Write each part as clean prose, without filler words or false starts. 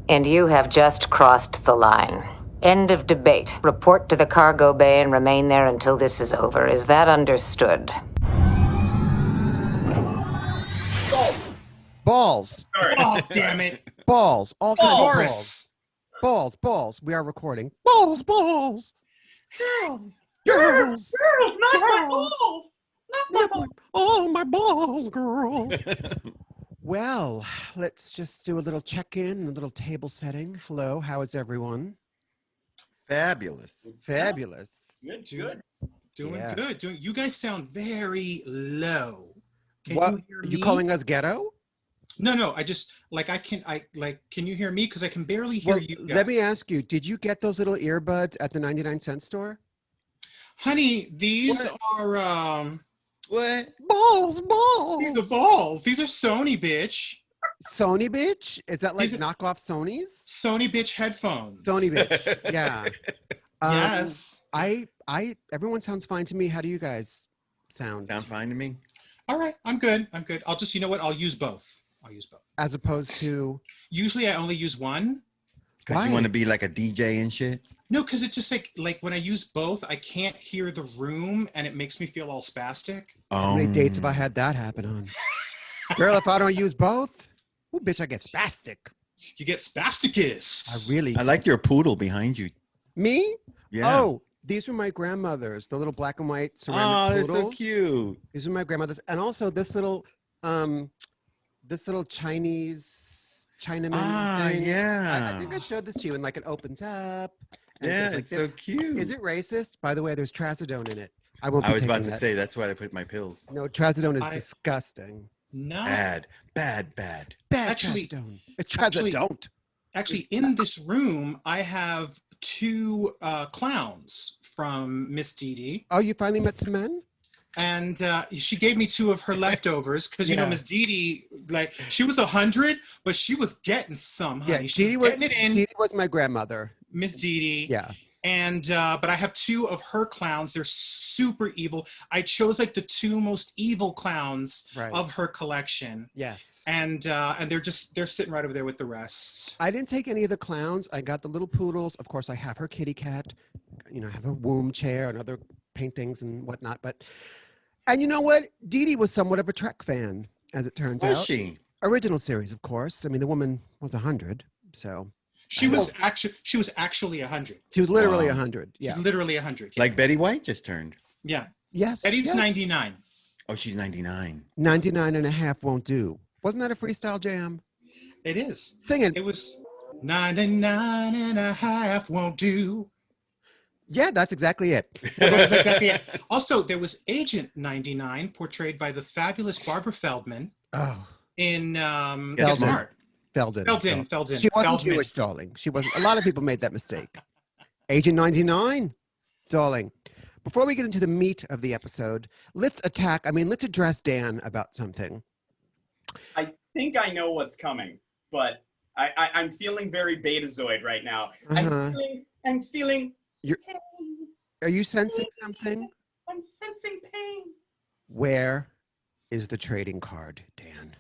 And you have just crossed the line. End of debate. Report to the cargo bay and remain there until this is over. Is that understood? Balls. Sorry. Balls, damn it. Balls. All kinds of balls. Taurus. Balls. We are recording. Balls. Girls. Girls. Girls, not my Girls. ball. Not my ball. Oh, my balls, girls. Well, let's just do a little check-in, a little table setting. Hello, how is everyone? Fabulous. Fabulous. Good. Doing Yeah. good. You guys sound very low. Can What? you hear me? You calling us ghetto? No. Can you hear me? Because I can barely hear you guys. Let me ask you, did you get those little earbuds at the 99-cent store? Honey, these are What? Balls. these are balls. These are Sony, bitch. Sony, bitch? Is that like These are- knockoff Sony's? Sony bitch headphones. Sony, bitch. Yeah. Yes. Everyone sounds fine to me. How do you guys sound? Sound fine to me? All right, I'm good. I'll just, you know what? I'll use both. As opposed to Usually I only use one. Because Why? you want to be like a DJ and shit? No, because it's just like when I use both, I can't hear the room and it makes me feel all spastic. how many dates have I had that happen on? Girl, if I don't use both, oh, bitch, I get spastic. You get spasticus. I like your poodle behind you. Me? Yeah. Oh, these were my grandmother's, the little black and white ceramic they're poodles. so cute. These are my grandmother's. And also this little Chinaman thing. yeah. I think I showed this to you, and like it opens up. and Yeah, goes it's like so this. cute. Is it racist? By the way, there's trazodone in it. I won't be I was about taking to that. say, that's why I put my pills. No, trazodone is disgusting. No. Bad. Bad Actually- trazodone. It's trazodone. Actually, in this room, I have two clowns from Miss Dee Dee. Oh, you finally met some men? And she gave me two of her leftovers because, you know, Yeah. Miss Dee Dee, like, she was 100, but she was getting some, honey. Yeah, She was getting it in. Dee Dee was my grandmother. Miss Dee Dee. Yeah. And but I have two of her clowns. They're super evil. I chose like the two most evil clowns of her collection. Yes. And they're sitting right over there with the rest. I didn't take any of the clowns. I got the little poodles. Of course, I have her kitty cat. You know, I have her womb chair and other paintings and whatnot. And you know what? Dee Dee was somewhat of a Trek fan, as it turns out. Was she? Original series, of course. I mean, the woman was 100, so. She was actually 100. She was literally 100. Yeah. Literally 100. Like Betty White just turned. Yeah. Yes. Betty's yes. 99. Oh, she's 99. 99 and a half won't do. Wasn't that a freestyle jam? It is. Sing it. It was 99 and a half won't do. Yeah, that's exactly it. That's exactly it. Also, there was Agent 99, portrayed by the fabulous Barbara Feldman. Oh. In Get Smart. Feldon. Feldon. She wasn't Jewish, darling. She wasn't. A lot of people made that mistake. Agent 99, darling. Before we get into the meat of the episode, let's address Dan about something. I think I know what's coming, but I'm feeling very Betazoid right now. I'm feeling pain. Are you sensing something? I'm sensing pain. Where is the trading card, Dan?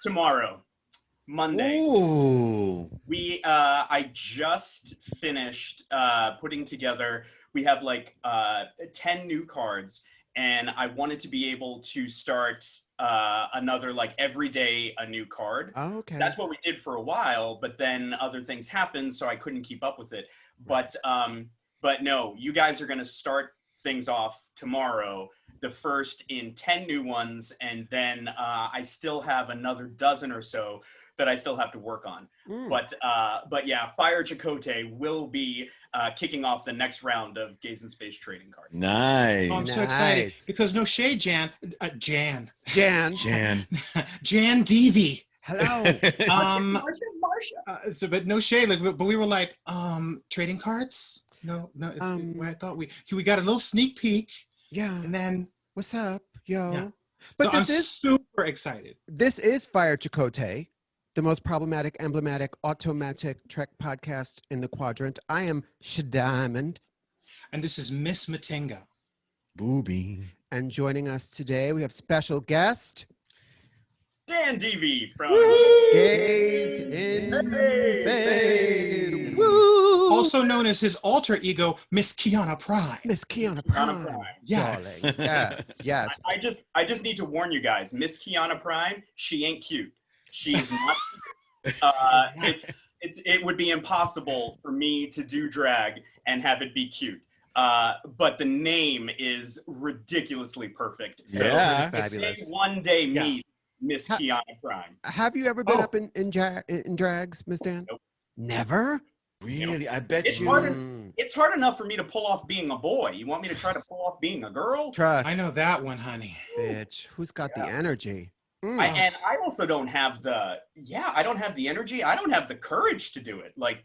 Tomorrow. Monday. Ooh. I just finished putting together, we have like 10 new cards, and I wanted to be able to start another, like every day a new card. Oh, okay. That's what we did for a while, but then other things happened, so I couldn't keep up with it. But no, you guys are going to start things off tomorrow, the first in 10 new ones, and then I still have another dozen or so that I still have to work on. But yeah, Fire Chakotay will be kicking off the next round of Gaze in Space trading cards. Nice. Oh, I'm so excited because no shade, Jan Deevy. Hello. Marsha. But no shade. Like, but we were like, trading cards. No. I thought we got a little sneak peek. Yeah. And then what's up, yo? Yeah. But so I'm super excited. This is Fire Chakotay, the most problematic, emblematic, automatic Trek podcast in the quadrant. I am Shadiamond. And this is Miss Matinga. Booby. And joining us today, we have special guest. Dan Deevy from Gaze in fade. Woo! Also known as his alter ego, Miss Kiana Prime. Miss Kiana Kiana Prime. Prime. Yes. Darling. Yes, yes. I just need to warn you guys, Miss Kiana Prime, she ain't cute. She's not. It would be impossible for me to do drag and have it be cute. But the name is ridiculously perfect. So Yeah. say one day meet Miss Kiana Prime. Have you ever been up in drags, Miss Dan? Nope. Never? Really? I bet It's you. hard. It's hard enough for me to pull off being a boy. You want me to try to pull off being a girl? Trust. I know that one, honey. Bitch. Who's got the energy? And I also don't have I don't have the energy. I don't have the courage to do it. Like,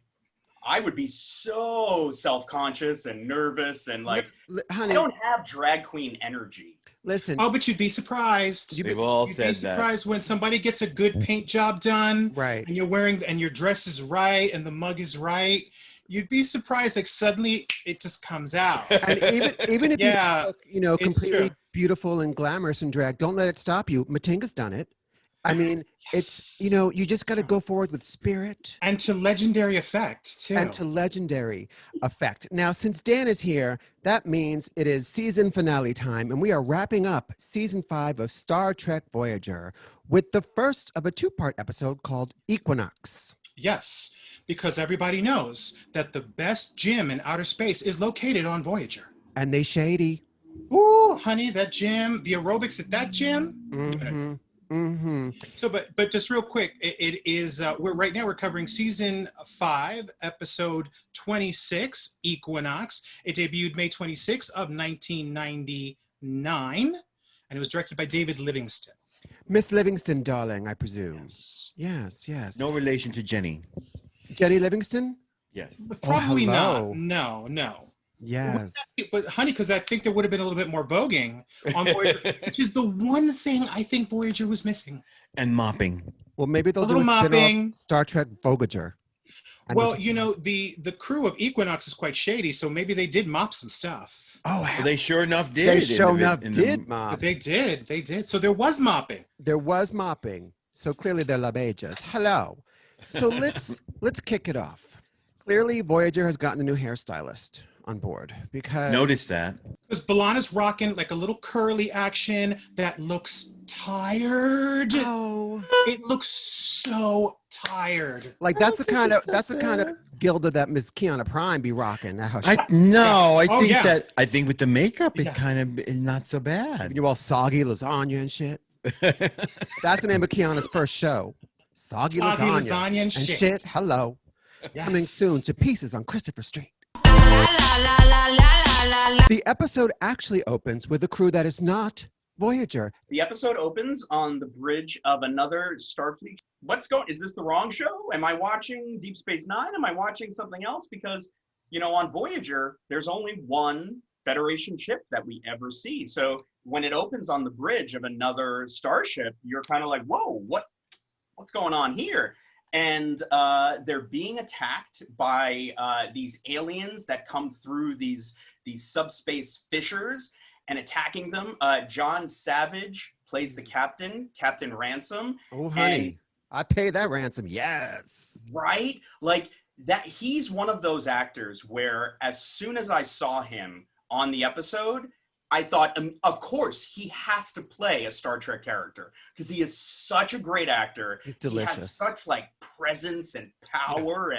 I would be so self-conscious and nervous and like, honey, I don't have drag queen energy. listen. Oh, but you'd be surprised. They've all You'd said be that. surprised when somebody gets a good paint job done, Right. and your dress is right and the mug is right. You'd be surprised, like suddenly it just comes out. And even if you look, it's completely true. beautiful and glamorous in drag, don't let it stop you. Matinga's done it. I mean, it's, you just got to go forward with spirit. And to legendary effect, too. And to legendary effect. Now, since Dan is here, that means it is season finale time, and we are wrapping up season 5 of Star Trek Voyager with the first of a 2-part episode called Equinox. Yes, because everybody knows that the best gym in outer space is located on Voyager. And they shady. Ooh, honey, that gym, the aerobics at that gym. Mm-hmm. Mm-hmm. So, but just real quick, it is we're covering season 5, episode 26, Equinox. It debuted May 26 of 1999, and it was directed by David Livingston. Miss Livingston, darling, I presume. Yes. Yes. No relation to Jenny. Jenny Livingston? Yes. Probably hello. not. No. Yes. But honey, because I think there would have been a little bit more voguing on Voyager, which is the one thing I think Voyager was missing. And mopping. Well, maybe they'll A do little a spin-off mopping. Star Trek Voyager. And Well, the crew of Equinox is quite shady, so maybe they did mop some stuff. well, They sure enough did. they in sure the- enough in the- did mop. But they did. So there was mopping. There was mopping. So clearly they're labejas. Hello. So let's kick it off. Clearly Voyager has gotten a new hairstylist on board because Notice that. Because B'Elanna's rocking like a little curly action that looks tired. Oh, It looks so tired. like that's the kind of Gilda that Miss Kiana Prime be rocking. Now I yeah. think with the makeup it Yeah. kind of is not so bad. you're all soggy lasagna and shit. That's the name of Kiana's first show. Soggy lasagna and shit. Hello. Yes. Coming soon to Pieces on Christopher Street. The episode actually opens with a crew that is not Voyager. The episode opens on the bridge of another Starfleet. Is this the wrong show? Am I watching Deep Space Nine? Am I watching something else? Because, on Voyager, there's only one Federation ship that we ever see. So when it opens on the bridge of another starship, you're kind of like, whoa, what's going on here? And they're being attacked by these aliens that come through these subspace fissures and attacking them. John Savage plays the captain, Captain Ransom. Oh, honey, I pay that ransom. Yes. Right? Like that. He's one of those actors where as soon as I saw him on the episode, I thought, of course, he has to play a Star Trek character because he is such a great actor. He's delicious. He has such like presence and power,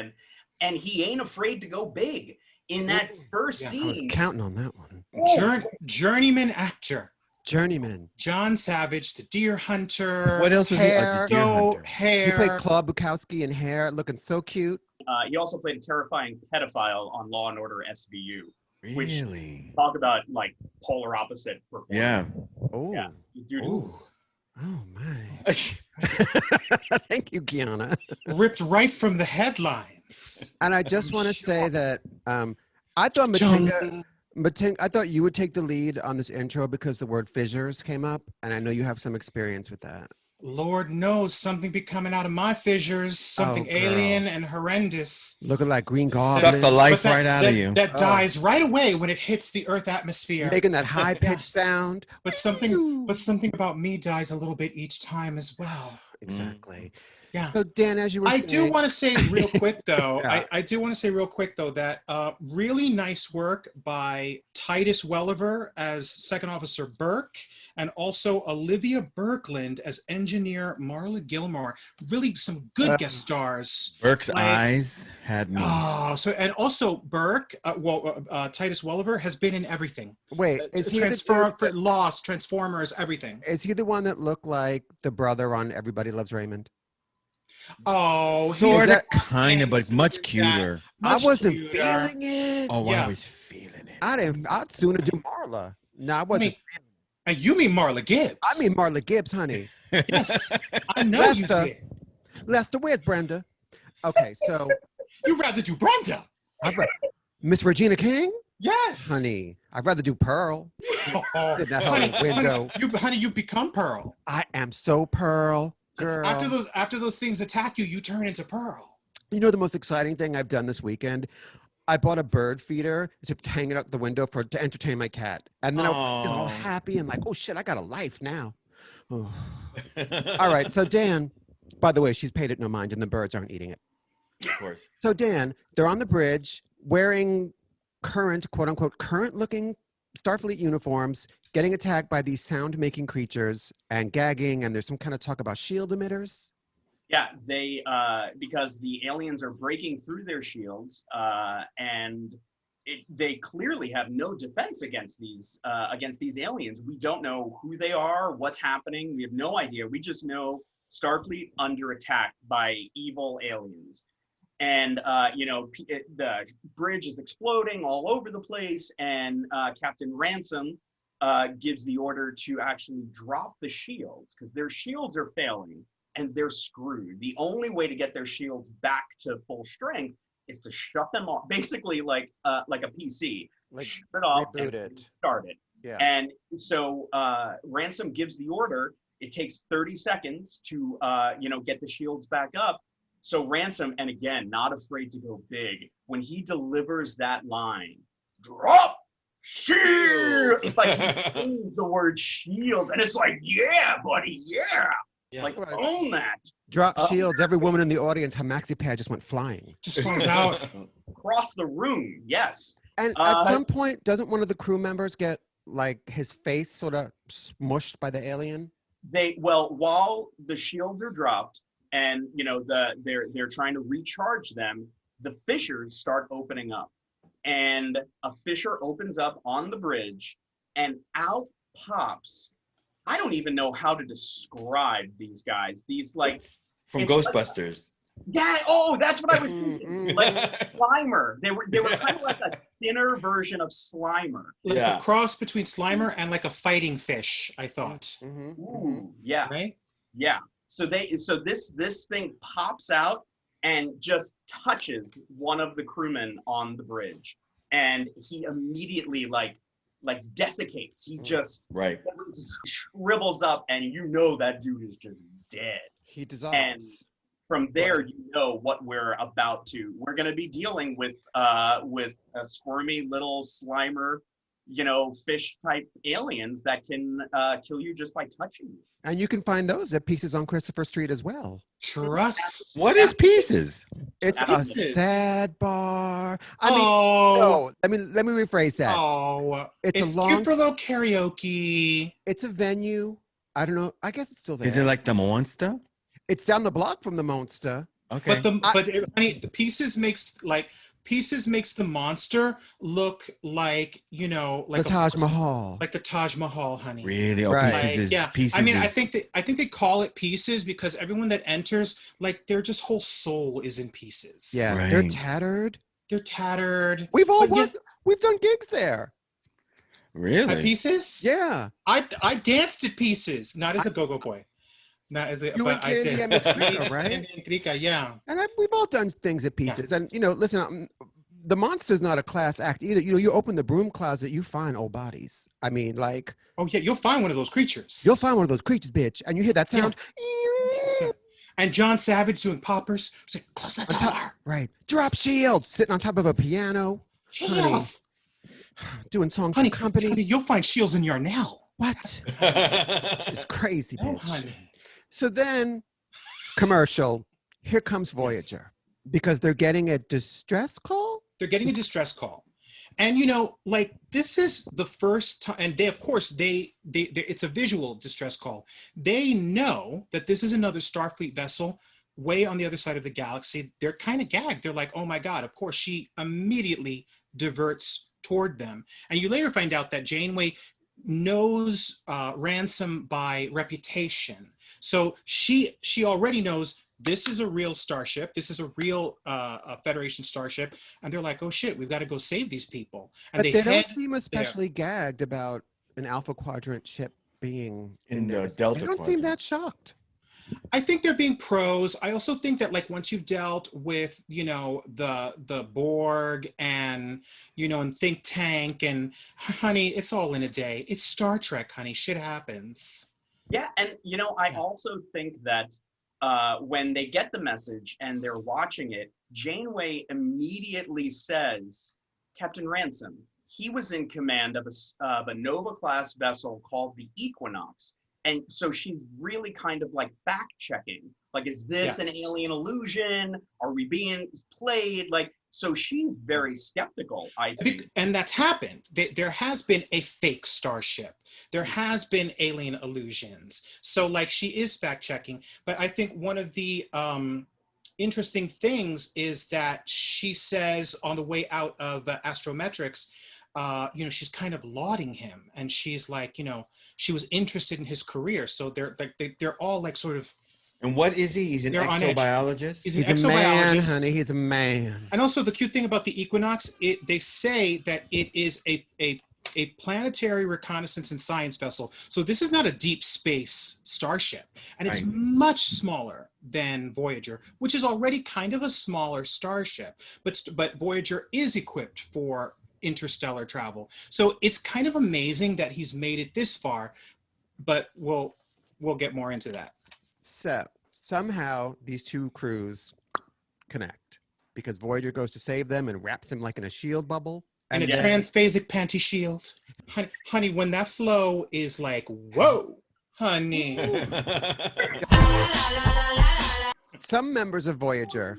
and he ain't afraid to go big. In that first I was scene, counting on that one. Journeyman actor. Journeyman. John Savage, the Deer Hunter. What else was Hair. he? Deer Hunter. Hair. He played Claude Bukowski in Hair, looking so cute. he also played a terrifying pedophile on Law and Order SVU. Really? Talk about like polar opposite performance. Yeah. Oh. Yeah. Dude, Ooh. Oh my. Thank you, Kiana. Ripped right from the headlines. And I just want to say that I thought Matinga, I thought you would take the lead on this intro because the word fissures came up, and I know you have some experience with that. Lord knows something be coming out of my fissures, something girl. alien and horrendous. Looking like Green Suck Goblin. the life But right out of you. That Oh. dies right away when it hits the Earth atmosphere. Making that high-pitched sound. But something about me dies a little bit each time as well. Exactly. Yeah. So Dan, as you were I saying, do want to say real quick though, Yeah. I do want to say real quick though that really nice work by Titus Welliver as Second Officer Burke and also Olivia Birkeland as Engineer Marla Gilmore. Really some good guest stars. Burke's Like- eyes had me. Oh, so and also Burke, Titus Welliver has been in everything. wait, is he the dude- Lost, Transformers, everything. is he the one that looked like the brother on Everybody Loves Raymond? Oh, Sort of, that- kind of, but much cuter. I wasn't feeling it. Oh, Yeah. I was feeling it. I'd sooner do Marla. No, I wasn't. You mean Marla Gibbs? I mean Marla Gibbs, honey. Yes, I know you Lester. did. Lester, where's Brenda? Okay, so You'd rather do Brenda. Miss Regina King, Yes, honey. I'd rather do Pearl. Oh, Sit in that honey, whole window. honey, you become Pearl. I am so Pearl, girl. After those things attack you, you turn into Pearl. You know the most exciting thing I've done this weekend? I bought a bird feeder to hang it out the window to entertain my cat. And then I was all happy and like, oh shit, I got a life now. Oh. All right, so Dan, by the way, she's paid it no mind and the birds aren't eating it. Of course. So Dan, they're on the bridge wearing current, quote unquote, current looking Starfleet uniforms, getting attacked by these sound making creatures and gagging. And there's some kind of talk about shield emitters. Yeah, they because the aliens are breaking through their shields, and they clearly have no defense against these aliens. We don't know who they are, what's happening. We have no idea. We just know Starfleet under attack by evil aliens, and the bridge is exploding all over the place. And Captain Ransom gives the order to actually drop the shields because their shields are failing. And they're screwed. The only way to get their shields back to full strength is to shut them off, basically like a PC. Like shut it off reboot and it. start it. Yeah. And so Ransom gives the order. It takes 30 seconds to get the shields back up. So Ransom, and again, not afraid to go big, when he delivers that line, drop shield. It's like he sings the word shield, and it's like, yeah, buddy, yeah. Like, own that. Drop shields. Every woman in the audience, her maxi pad just went flying. Just flies out. Across the room, yes. And at some point, doesn't one of the crew members get like his face sort of smushed by the alien? While the shields are dropped and they're trying to recharge them, the fissures start opening up. And a fissure opens up on the bridge and out pops, I don't even know how to describe these guys. These like from Ghostbusters. That's what I was thinking. Like Slimer. They were kind of like a thinner version of Slimer. Like a cross between Slimer and like a fighting fish, I thought. Ooh, yeah. Right? Yeah. So this thing pops out and just touches one of the crewmen on the bridge. And he immediately like desiccates. He just shrivels up, and that dude is just dead. He dissolves. And from there, what we're about to. We're going to be dealing with a squirmy little Slimer, fish type aliens that can kill you just by touching you. And you can find those at Pieces on Christopher Street as well. Trust. What is Pieces? It's a sad bar. Let me rephrase that. Oh, it's cute for a little karaoke. It's a venue. I don't know. I guess it's still there. Is it like the Monster? It's down the block from the Monster. Okay. But the Pieces makes the monster look like like the Taj Mahal. Like the Taj Mahal, honey. Really? Right. Pieces I mean, I think they call it Pieces because everyone that enters, like their just whole soul is in pieces. Yeah, right. They're tattered. We've done gigs there. Really? At Pieces? Yeah. I danced at Pieces, not as a go-go boy. Not as a, you but and I Candy did. and Miss Krika, right? And Krika, yeah. And we've all done things at Pieces. And listen, the monster's not a class act either. You know, you open the broom closet, you find old bodies. I mean, like, Oh yeah, you'll find one of those creatures. you'll find one of those creatures, bitch, and you hear that sound. Yeah. And John Savage doing poppers. It's like, close the On door. top, right. Drop shield, sitting on top of a piano, Shields. doing songs Honey, for company. honey, you'll find shields in Yarnell. What? It's crazy, Oh, bitch. honey. So then, commercial. Here comes Voyager, because they're getting a distress call. They're getting a distress call. And you know, like this is the first time, and they, of course, they it's a visual distress call. They know that this is another Starfleet vessel way on the other side of the galaxy. They're kind of gagged. They're like, oh my God, of course. She immediately diverts toward them. And you later find out that Janeway knows Ransom by reputation. So she already knows this is a real starship. This is a real Federation starship. And they're like, oh shit, we've got to go save these people. And But they don't head seem especially gagged about an Alpha Quadrant ship being In the theirs. Delta They don't seem Quadrant. that shocked. I think they're being pros. I also think that like once you've dealt with, you know, the Borg and, you know, and Think Tank and honey, it's all in a day. It's Star Trek, honey. Shit happens. Yeah, and you know, I Yeah. also think that when they get the message and they're watching it, Janeway immediately says, Captain Ransom, he was in command of a Nova-class vessel called the Equinox. And so she's really kind of like fact-checking. Like, is this an alien illusion? Are we being played? Like, so she's very skeptical, I think. And that's happened. There has been a fake starship. There has been alien illusions. So like she is fact-checking. But I think one of the interesting things is that she says on the way out of Astrometrics, you know, she's kind of lauding him, and she's like, you know, she was interested in his career. So they're all like sort of. And what is he? He's an They're on edge. exobiologist? He's an He's a man, exobiologist. honey. He's a man. And also the cute thing about the Equinox, they say that it is a planetary reconnaissance and science vessel. So this is not a deep space starship, and it's Right. much smaller than Voyager, which is already kind of a smaller starship. But Voyager is equipped for interstellar travel. So it's kind of amazing that he's made it this far, but we'll get more into that. So somehow these two crews connect because Voyager goes to save them and wraps him like in a shield bubble. And a then- transphasic panty shield. Honey, when that flow is like, whoa, honey. some members of Voyager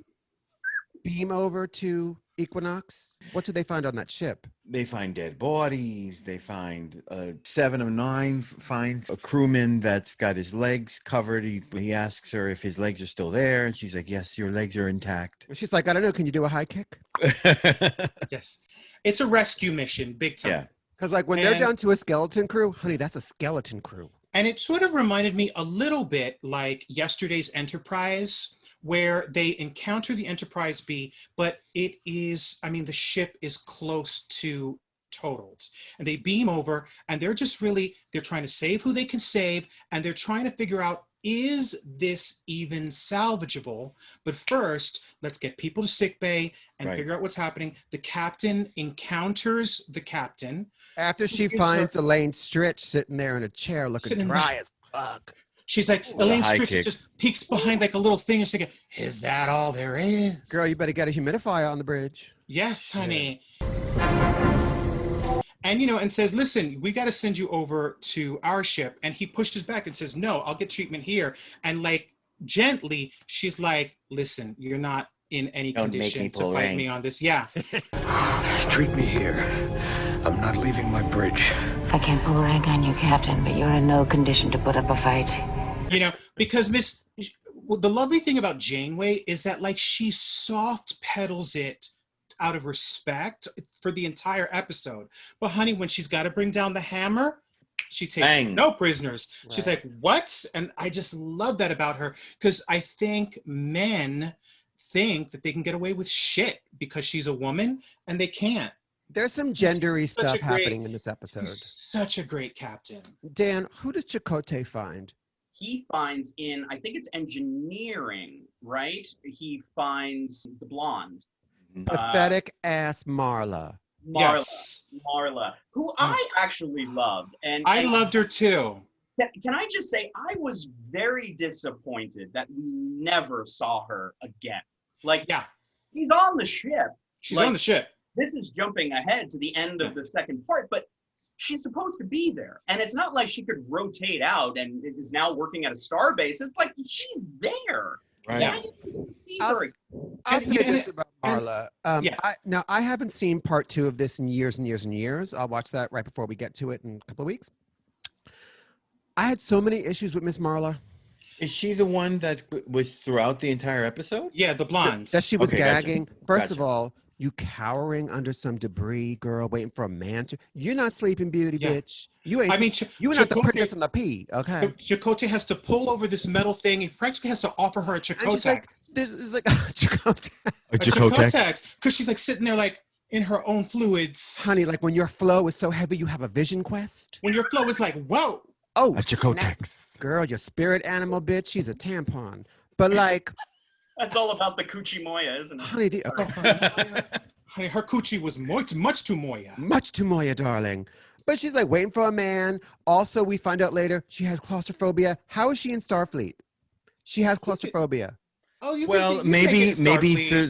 beam over to Equinox. What do they find on that ship? They find dead bodies. They find 7 of 9 finds a crewman that's got his legs covered. He asks her if his legs are still there, and she's like, "Yes, your legs are intact." She's like, I don't know. Can you do a high kick? Yes. It's a rescue mission, big time. Yeah. Because like when they're And- down to a skeleton crew, honey, that's a skeleton crew. And it sort of reminded me a little bit like yesterday's Enterprise, where they encounter the Enterprise B, but it is, I mean, the ship is close to totaled. And they beam over, and they're just really, they're trying to save who they can save, and they're trying to figure out, is this even salvageable? But first, let's get people to sickbay and Right. figure out what's happening. The captain encounters the captain. After she Gives finds her- Elaine Stritch sitting there in a chair looking Sitting dry there. as fuck. She's like, With a Elaine high Stritch kick. just peeks behind like a little thing and she's like, is that all there is? Girl, you better get a humidifier on the bridge. Yes, honey. And, you know, and says, listen, we got to send you over to our ship. And he pushes back and says, no, I'll get treatment here. And like gently, she's like, listen, you're not in any Don't make condition me to pull fight rank. me on this. Yeah. Treat me here. I'm not leaving my bridge. I can't pull rank on you, Captain, but you're in no condition to put up a fight. You know, because the lovely thing about Janeway is that like she soft pedals it out of respect for the entire episode. But honey, when she's got to bring down the hammer, she takes Bang. no prisoners. She's Right. like, what? And I just love that about her, because I think men think that they can get away with shit because she's a woman, and they can't. There's some gendery Such a stuff great- happening in this episode. She's such a great captain. Dan, who does Chakotay find? He finds in, I think it's engineering, right? He finds the blonde. Pathetic ass Marla. Marla, who I actually loved, and I loved her too. Can I just say I was very disappointed that we never saw her again. Like, she's on the ship. She's on the ship. This is jumping ahead to the end of the second part, but she's supposed to be there. And it's not like she could rotate out and is now working at a star base. It's like she's there. Right. Why didn't we get to see her? I'll say this about Marla. I haven't seen part 2 of this in years and years and years. I'll watch that right before we get to it in a couple of weeks. I had so many issues with Miss Marla. Is she the one that was throughout the entire episode? Yeah, the blonde. That she was gagging. Gotcha. First of all, you cowering under some debris, girl, waiting for a man to. You're not Sleeping Beauty, bitch. You ain't. I mean, you ain't not the Princess and the Pea, okay? Chakotay has to pull over this metal thing. He practically has to offer her a Chakotay. This is like a Chakotay. A Chakotay. Because she's like sitting there like in her own fluids. Honey, like when your flow is so heavy, you have a vision quest. When your flow is like, whoa. Oh, a Chakotay. Girl, your spirit animal, bitch. She's a tampon. But like. That's all about the coochie moya, isn't it? Honey, Honey, her coochie was much too moya. Much too moya, darling. But she's like waiting for a man. Also, we find out later she has claustrophobia. How is she in Starfleet? She has claustrophobia. Oh, maybe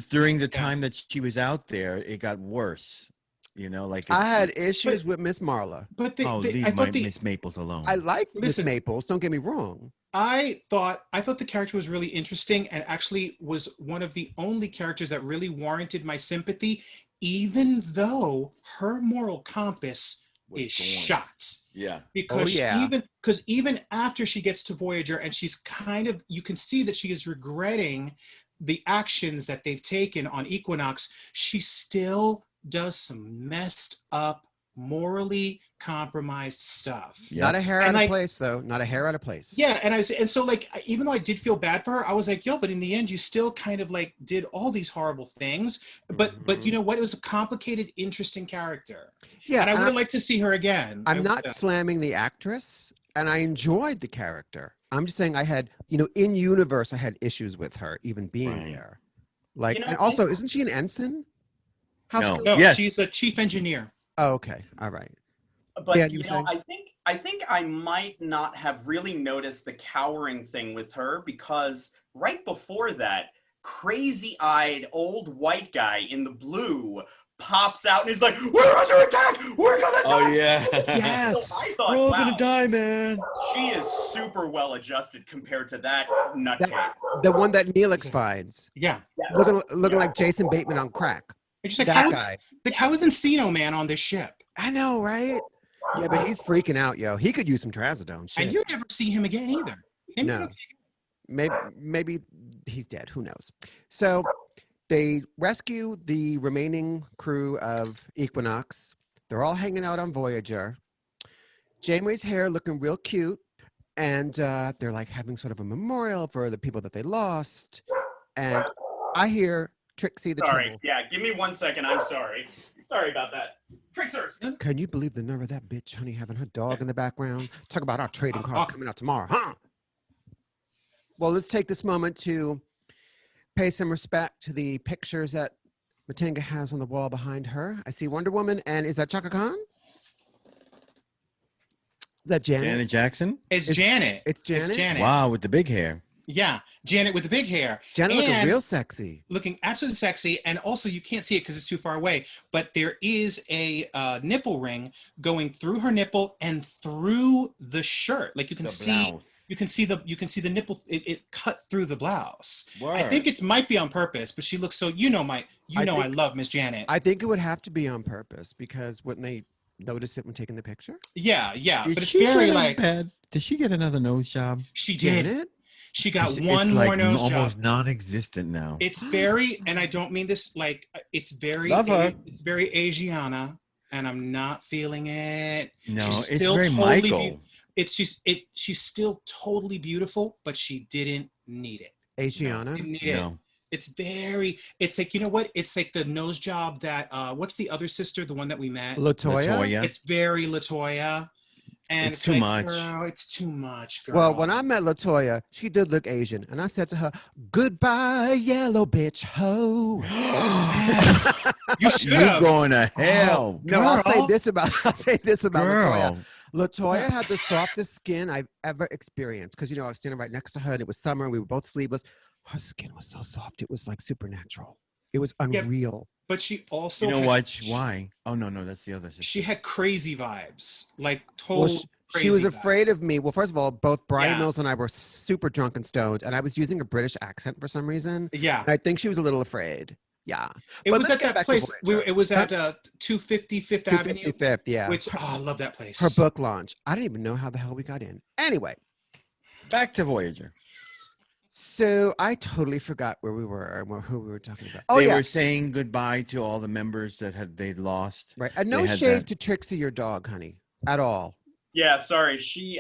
during the time that she was out there, it got worse. You know, like I had issues with Miss Marla. But leave Miss Maples alone. I like Miss Maples. Don't get me wrong. I thought the character was really interesting and actually was one of the only characters that really warranted my sympathy, even though her moral compass is shot. Yeah. Because even after she gets to Voyager and she's kind of, you can see that she is regretting the actions that they've taken on Equinox, she still does some messed up, morally compromised stuff. Not a hair out of place, though. Not a hair out of place. Yeah, and so like, even though I did feel bad for her, I was like, yo, but in the end, you still kind of like did all these horrible things. But you know what? It was a complicated, interesting character. Yeah, and I would like to see her again. I'm not slamming the actress, and I enjoyed the character. I'm just saying I had, in universe, I had issues with her even being there. Like, and also, isn't she an ensign? No, she's a chief engineer. Oh, okay. All right. But I think I might not have really noticed the cowering thing with her because right before that, crazy-eyed old white guy in the blue pops out and is like, "We're under attack! We're gonna die!" Oh yeah. Yes. So I thought, we're all gonna die, man. She is super well adjusted compared to that nutcase. The one that Neelix finds. Yeah. Yes. Looking like Jason Bateman on crack. It's just like, how is Encino Man on this ship? I know, right? Yeah, but he's freaking out, yo. He could use some trazodone. Shit. And you never see him again either. No. Maybe he's dead. Who knows? So they rescue the remaining crew of Equinox. They're all hanging out on Voyager. Janeway's hair looking real cute. And they're like having sort of a memorial for the people that they lost. And I hear Trixie the Trouble. Yeah, give me 1 second. I'm sorry. Sorry about that. Trixers. Can you believe the nerve of that bitch, honey, having her dog in the background? Talk about our trading cards coming out tomorrow, huh? Well, let's take this moment to pay some respect to the pictures that Matenga has on the wall behind her. I see Wonder Woman, and is that Chaka Khan? Is that Janet? Janet Jackson? It's Janet. It's Janet? Wow, with the big hair. Yeah, Janet with the big hair. Janet looking real sexy. Looking absolutely sexy. And also, you can't see it because it's too far away, but there is a nipple ring going through her nipple and through the shirt. Like you can see the nipple. It cut through the blouse. Word. I think it might be on purpose, but she looks so. I love Miss Janet. I think it would have to be on purpose because wouldn't they notice it when taking the picture? Yeah. But it's very like. Did she get another nose job? She did. Janet? She got one more nose job. Almost non-existent now. It's very, and I don't mean this like, it's very, it's very Asiana, and I'm not feeling it. No, she's it's very Michael. She's still totally beautiful, but she didn't need it. Asiana? No. It's like, you know what? It's like the nose job that, what's the other sister, the one that we met? Latoya? It's very Latoya. And It's too much. Girl, it's too much, girl. Well, when I met LaToya, she did look Asian, and I said to her, "Goodbye, yellow bitch hoe." Yes. You should You're have. going to hell. No, I'll say Girl. this about LaToya. Girl. LaToya had the softest skin I've ever experienced because I was standing right next to her, and it was summer. And we were both sleeveless. Her skin was so soft; it was like supernatural. It was unreal. But she also You know had, what? Why? Oh, no, that's the other sister. She had crazy vibes. Like Well, total crazy she was vibes. afraid of me. Well, first of all, both Brian Yeah. Mills and I were super drunk and stoned, and I was using a British accent for some reason. Yeah. And I think she was a little afraid. Yeah. It But was let's at get that back to place. Voyager. It was at 250 Fifth Avenue. 255th, yeah. Which, I love that place. Her book launch. I didn't even know how the hell we got in. Anyway, Back to Voyager. so I totally forgot where we were and who we were talking about. Oh, They yeah. were saying goodbye to all the members that they'd lost. Right. And no They had shade that. to Trixie, your dog, honey, at all. Yeah, sorry. She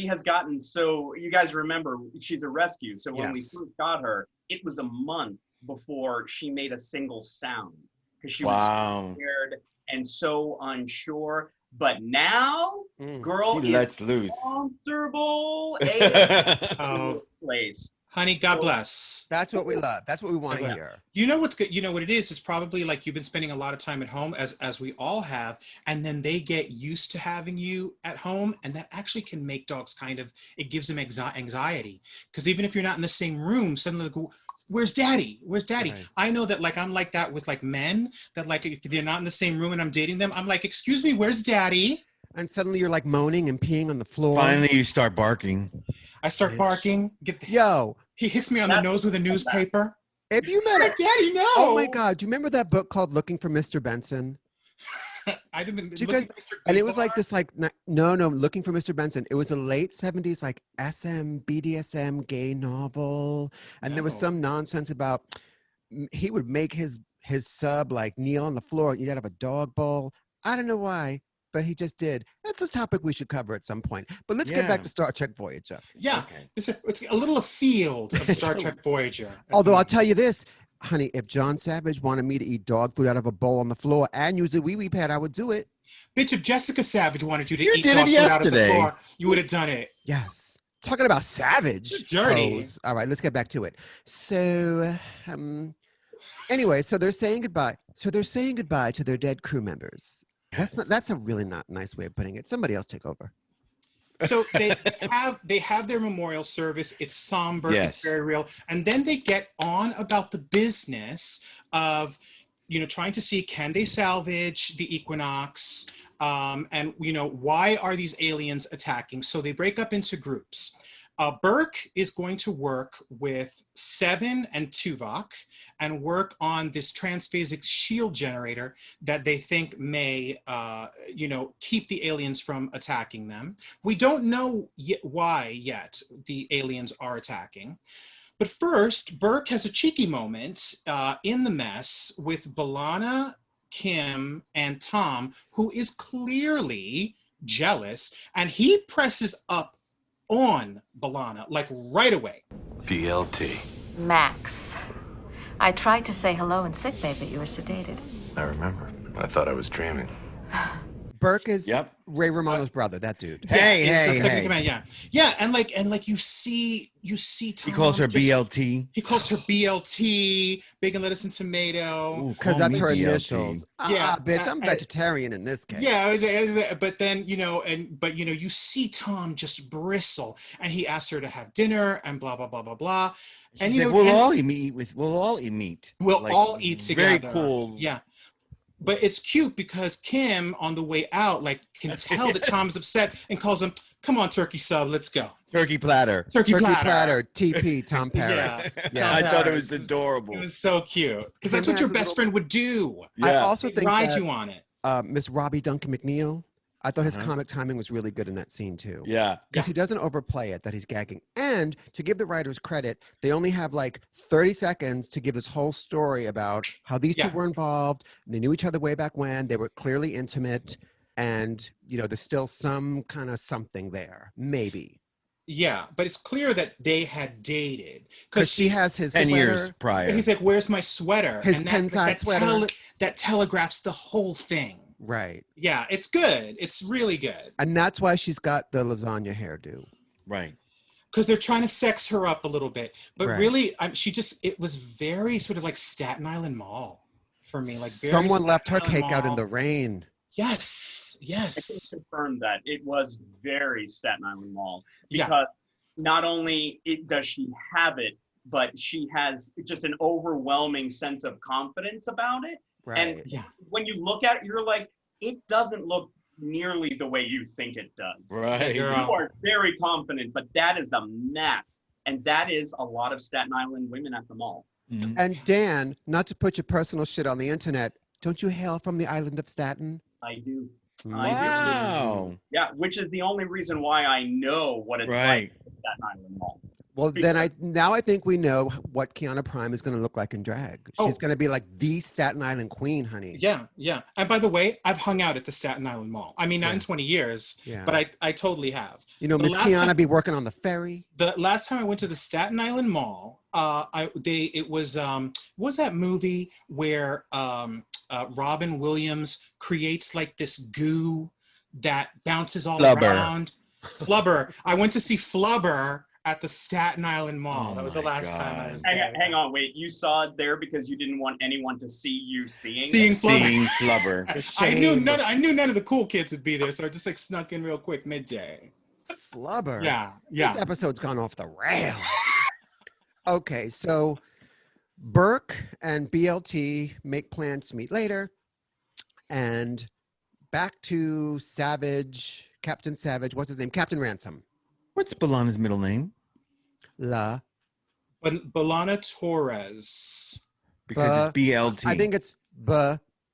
has gotten, so you guys remember she's a rescue. So when we Yes. first got her, it was a month before she made a single sound because she was Wow. so scared and so unsure. But now, girl She is lets loose. comfortable. Oh. Place. Honey, God bless. That's what we love. That's what we want to Okay. hear. You know what's good? You know what it is? It's probably like you've been spending a lot of time at home, as we all have, and then they get used to having you at home, and that actually can make dogs it gives them anxiety. Because even if you're not in the same room, suddenly they go, where's daddy? Where's daddy? Right. I know that I'm like that with men, that if they're not in the same room and I'm dating them, I'm like, excuse me, where's daddy? And suddenly you're like moaning and peeing on the floor. Finally, you start barking. I start barking. Yo, He hits me on the nose with a newspaper. if you met My a daddy, no. Oh my God! Do you remember that book called "Looking for Mr. Benson"? I didn't. Do you guys- And it was like this, no, "Looking for Mr. Benson." It was a late '70s BDSM gay novel, and there was No. some nonsense about he would make his sub kneel on the floor and you'd have a dog bowl. I don't know why, but he just did. That's a topic we should cover at some point. But let's get back Yeah. to Star Trek Voyager. Yeah, Okay. it's a little afield of Star Trek Voyager. Although I'll tell you this, honey, if John Savage wanted me to eat dog food out of a bowl on the floor and use a wee-wee pad, I would do it. Bitch, if Jessica Savage wanted you to You eat did dog it food out of the yesterday. floor, you would have done it. Yes. Talking about Savage. Dirty. pose. All right, let's get back to it. So, anyway, so they're saying goodbye. So they're saying goodbye to their dead crew members. That's a really not nice way of putting it. Somebody else take over. So they have their memorial service. It's somber. Yes. It's very real. And then they get on about the business of, trying to see, can they salvage the Equinox? And why are these aliens attacking? So they break up into groups. Burke is going to work with Seven and Tuvok and work on this transphasic shield generator that they think may, keep the aliens from attacking them. We don't know why yet the aliens are attacking. But first, Burke has a cheeky moment in the mess with B'Elanna, Kim, and Tom, who is clearly jealous, and he presses up on B'Elanna, right away. BLT. Max. I tried to say hello in sickbay, but you were sedated. I remember. I thought I was dreaming. Burke is Yep. Ray Romano's brother, that dude. Hey, He's the hey, second hey. command, yeah, and you see Tom. He calls her just- BLT. He calls her BLT, bacon, lettuce, and tomato. Ooh, Because call that's me her BLT. initials. Yeah, Bitch, I'm I- vegetarian in this case. Yeah, but then you see Tom just bristle, and he asks her to have dinner, and blah blah blah blah blah. She And said, we'll all eat meat. We'll all eat meat. We'll Like, all eat together. Very cool. Yeah. But it's cute because Kim, on the way out, can tell that Tom's upset and calls him, "Come on, turkey sub, let's go." Turkey platter. Turkey platter. platter, TP, Tom Paris. Yeah. I Tom thought it Paris. was adorable. It was so cute because that's Kim what your has a best little- friend would do. I Yeah. also think Ride that you on it. Miss Robbie Duncan McNeil, I thought his Uh-huh. comic timing was really good in that scene too. Yeah. Because he doesn't overplay it, that he's gagging. And to give the writers credit, they only have 30 seconds to give this whole story about how these two Yeah. were involved. They knew each other way back when. They were clearly intimate. And, there's still some kind of something there. Maybe. Yeah, but it's clear that they had dated Because she has his 10 years sweater. prior. He's like, "Where's my sweater?" His and pen-size sweater. that telegraphs the whole thing. Right. Yeah, it's good. It's really good. And that's why she's got the lasagna hairdo. Right. Because they're trying to sex her up a little bit. But Right. really, it was very sort of like Staten Island Mall for me. Like very Someone Staten left her Island cake out in Mall. the rain. Yes, I can yes. confirm that it was very Staten Island Mall Yeah. because not only does she have it, but she has just an overwhelming sense of confidence about it. Right. And Yeah. when you look at it, you're like, it doesn't look nearly the way you think it does. Right. Girl. You are very confident, but that is a mess. And that is a lot of Staten Island women at the mall. Mhm. And Dan, not to put your personal shit on the internet, don't you hail from the island of Staten? I do. Wow. Yeah, which is the only reason why I know what it's Right. like at the Staten Island Mall. Well, then I think we know what Kiana Prime is going to look like in drag. She's Oh. going to be like the Staten Island queen, honey. Yeah, yeah. And by the way, I've hung out at the Staten Island Mall. I mean, not in 20 years, Yeah. but I totally have. You know, The Miss last Kiana time- be working on the ferry. The last time I went to the Staten Island Mall, it was what was that movie where Robin Williams creates like this goo that bounces all Flubber. around? Flubber. I went to see Flubber at the Staten Island Mall. Oh that was the my last time I God. was there. Hang on, wait. You saw it there because you didn't want anyone to see you seeing Seeing it? Flubber. Seeing Flubber. The I knew shame. I knew none of the cool kids would be there, so I just like snuck in real quick midday. Flubber. Yeah, This yeah. episode's gone off the rails. Okay, so Burke and BLT make plans to meet later. And back to Savage, Captain Savage, what's his name? Captain Ransom. What's Balana's middle name? La. Balana Torres. Because it's BLT. I think it's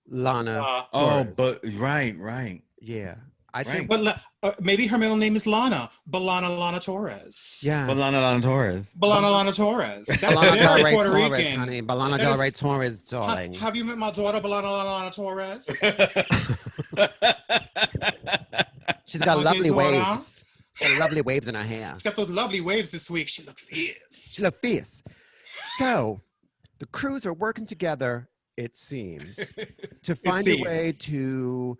Lana. Oh, Torres. but right. Yeah. I Right. think, But maybe her middle name is Lana. Lana Torres. yeah. Balana Torres. Lana Torres. That's Balana Del very Rey Puerto Torres, Rican. honey. Balana That Del is- Rey Torres, darling. Have you met my daughter, Lana Torres? She's got Okay, lovely Zora. waves. She's got lovely waves in her hair. She's got those lovely waves this week. She looked fierce. She looked fierce. So the crews are working together, it seems, to find a way seems. to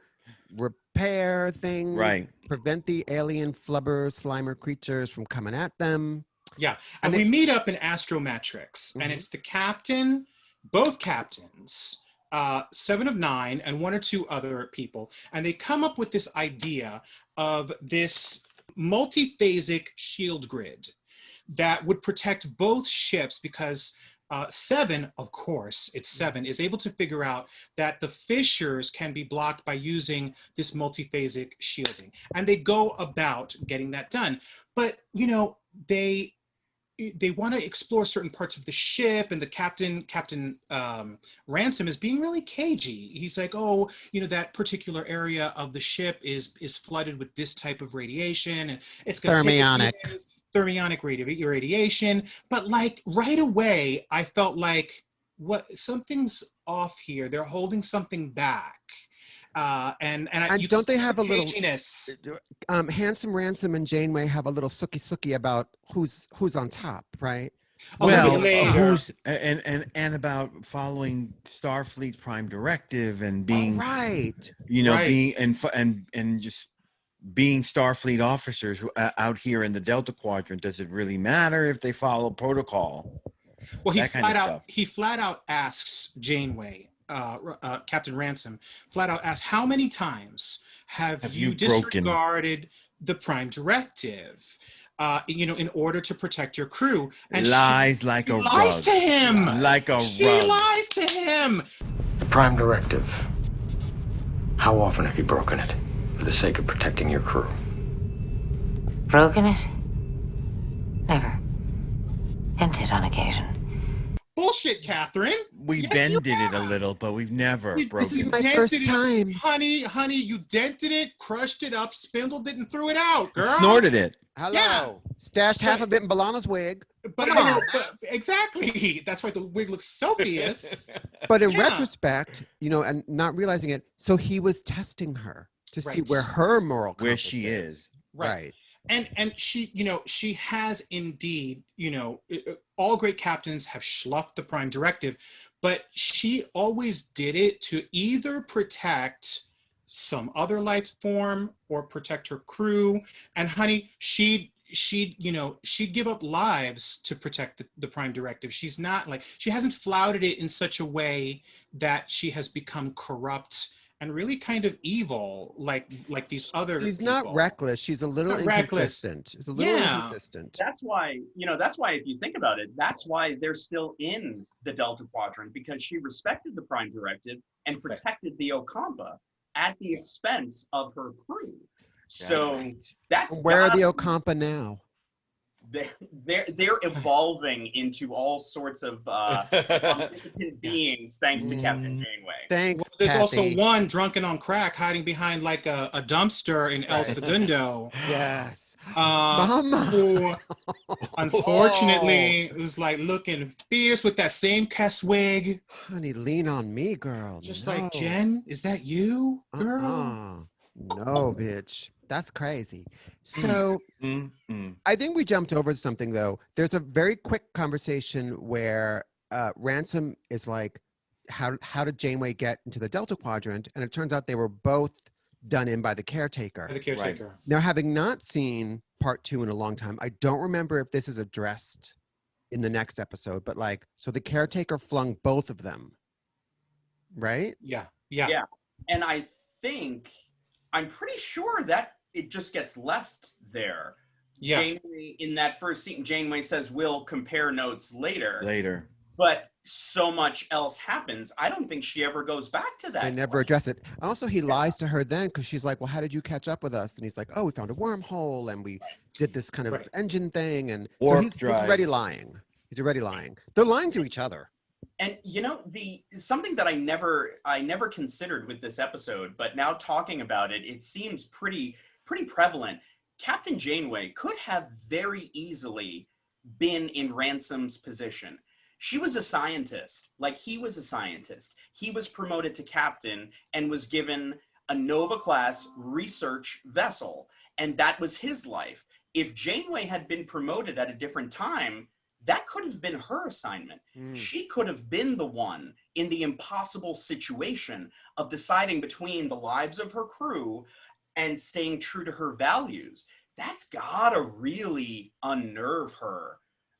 repair things, Right. prevent the alien flubber slimer creatures from coming at them. Yeah, And and we meet up in Astrometrics, Mhm. and it's the captain, both captains, 7 of 9, and 1 or 2 other people, and they come up with this idea of this multiphasic shield grid that would protect both ships because 7, of course, it's 7, is able to figure out that the fissures can be blocked by using this multiphasic shielding. And they go about getting that done. But, you know, they want to explore certain parts of the ship, and the Captain Ransom is being really cagey. He's like, oh, you know, that particular area of the ship is flooded with this type of radiation, and it's going to Thermionic. thermionic radiation. But like right away, I felt like something's off here. They're holding something back. And you don't they feel have the a little- caginess. Handsome Ransom and Janeway have a little sookie about who's on top, right? A little Well, bit later. who's and about following Starfleet Prime Directive and being, Right. you know, Right. being and just being Starfleet officers out here in the Delta Quadrant. Does it really matter if they follow protocol? Well, that kind of stuff. he flat out asks Janeway, Captain Ransom, flat out asks, how many times have you broken disregarded the Prime Directive, you know, in order to protect your crew? And Lies like she a lies rug. to him. Like a She rug. lies to him. The Prime Directive. How often have you broken it for the sake of protecting your crew? Broken it? Never. Hinted on occasion. Bullshit, Catherine. We Yes, you bended it a have. little, but we've never This is broken my it. dented first it. time. Honey, you dented it, crushed it up, spindled it, and threw it out, girl. Snorted it. Hello. Yeah. Stashed half of it in Balana's wig. But, Come you know, on. but exactly. That's why the wig looks so fierce. But in Yeah. retrospect, you know, and not realizing it, so he was testing her to see Right. where her moral Where compass she is. Right. And she, you know, she has indeed, you know, all great captains have sloughed the Prime Directive, but she always did it to either protect some other life form or protect her crew. And honey, she'd give up lives to protect the Prime Directive. She's not like, she hasn't flouted it in such a way that she has become corrupt and really kind of evil, like these other She's people. not reckless. She's a little Not reckless. inconsistent. She's a little Yeah. inconsistent. That's why if you think about it, that's why they're still in the Delta Quadrant, because she respected the Prime Directive and protected the Okampa at the expense of her crew. So that's Where are the Okampa now? They're evolving into all sorts of omnipotent beings thanks to Captain Janeway. Thanks. Well, there's also Kathy. one drunken on crack hiding behind like a dumpster in El Segundo. Yes. Mama. Who, unfortunately, was like looking fierce with that same Kess wig. Honey, lean on me, girl. Just No. like, Jen, is that you, girl? No, bitch. That's crazy. So I think we jumped over something, though. There's a very quick conversation where Ransom is like, how did Janeway get into the Delta Quadrant? And it turns out they were both done in by the caretaker. The caretaker. Right. Now, having not seen part 2 in a long time, I don't remember if this is addressed in the next episode, but like, so the caretaker flung both of them, right? Yeah. And I'm pretty sure that it just gets left there. Yeah. Janeway, in that first scene, Janeway says, we'll compare notes later. But so much else happens. I don't think she ever goes back to that. They never address it. Also, he lies to her then because she's like, well, how did you catch up with us? And he's like, oh, we found a wormhole and we did this kind of engine thing. And so he's already lying. He's already lying. They're lying to each other. And something that I never considered with this episode, but now talking about it, it seems pretty prevalent. Captain Janeway could have very easily been in Ransom's position. She was a scientist, like he was a scientist. He was promoted to captain and was given a Nova-class research vessel, and that was his life. If Janeway had been promoted at a different time, that could have been her assignment. She could have been the one in the impossible situation of deciding between the lives of her crew and staying true to her values. That's gotta really unnerve her.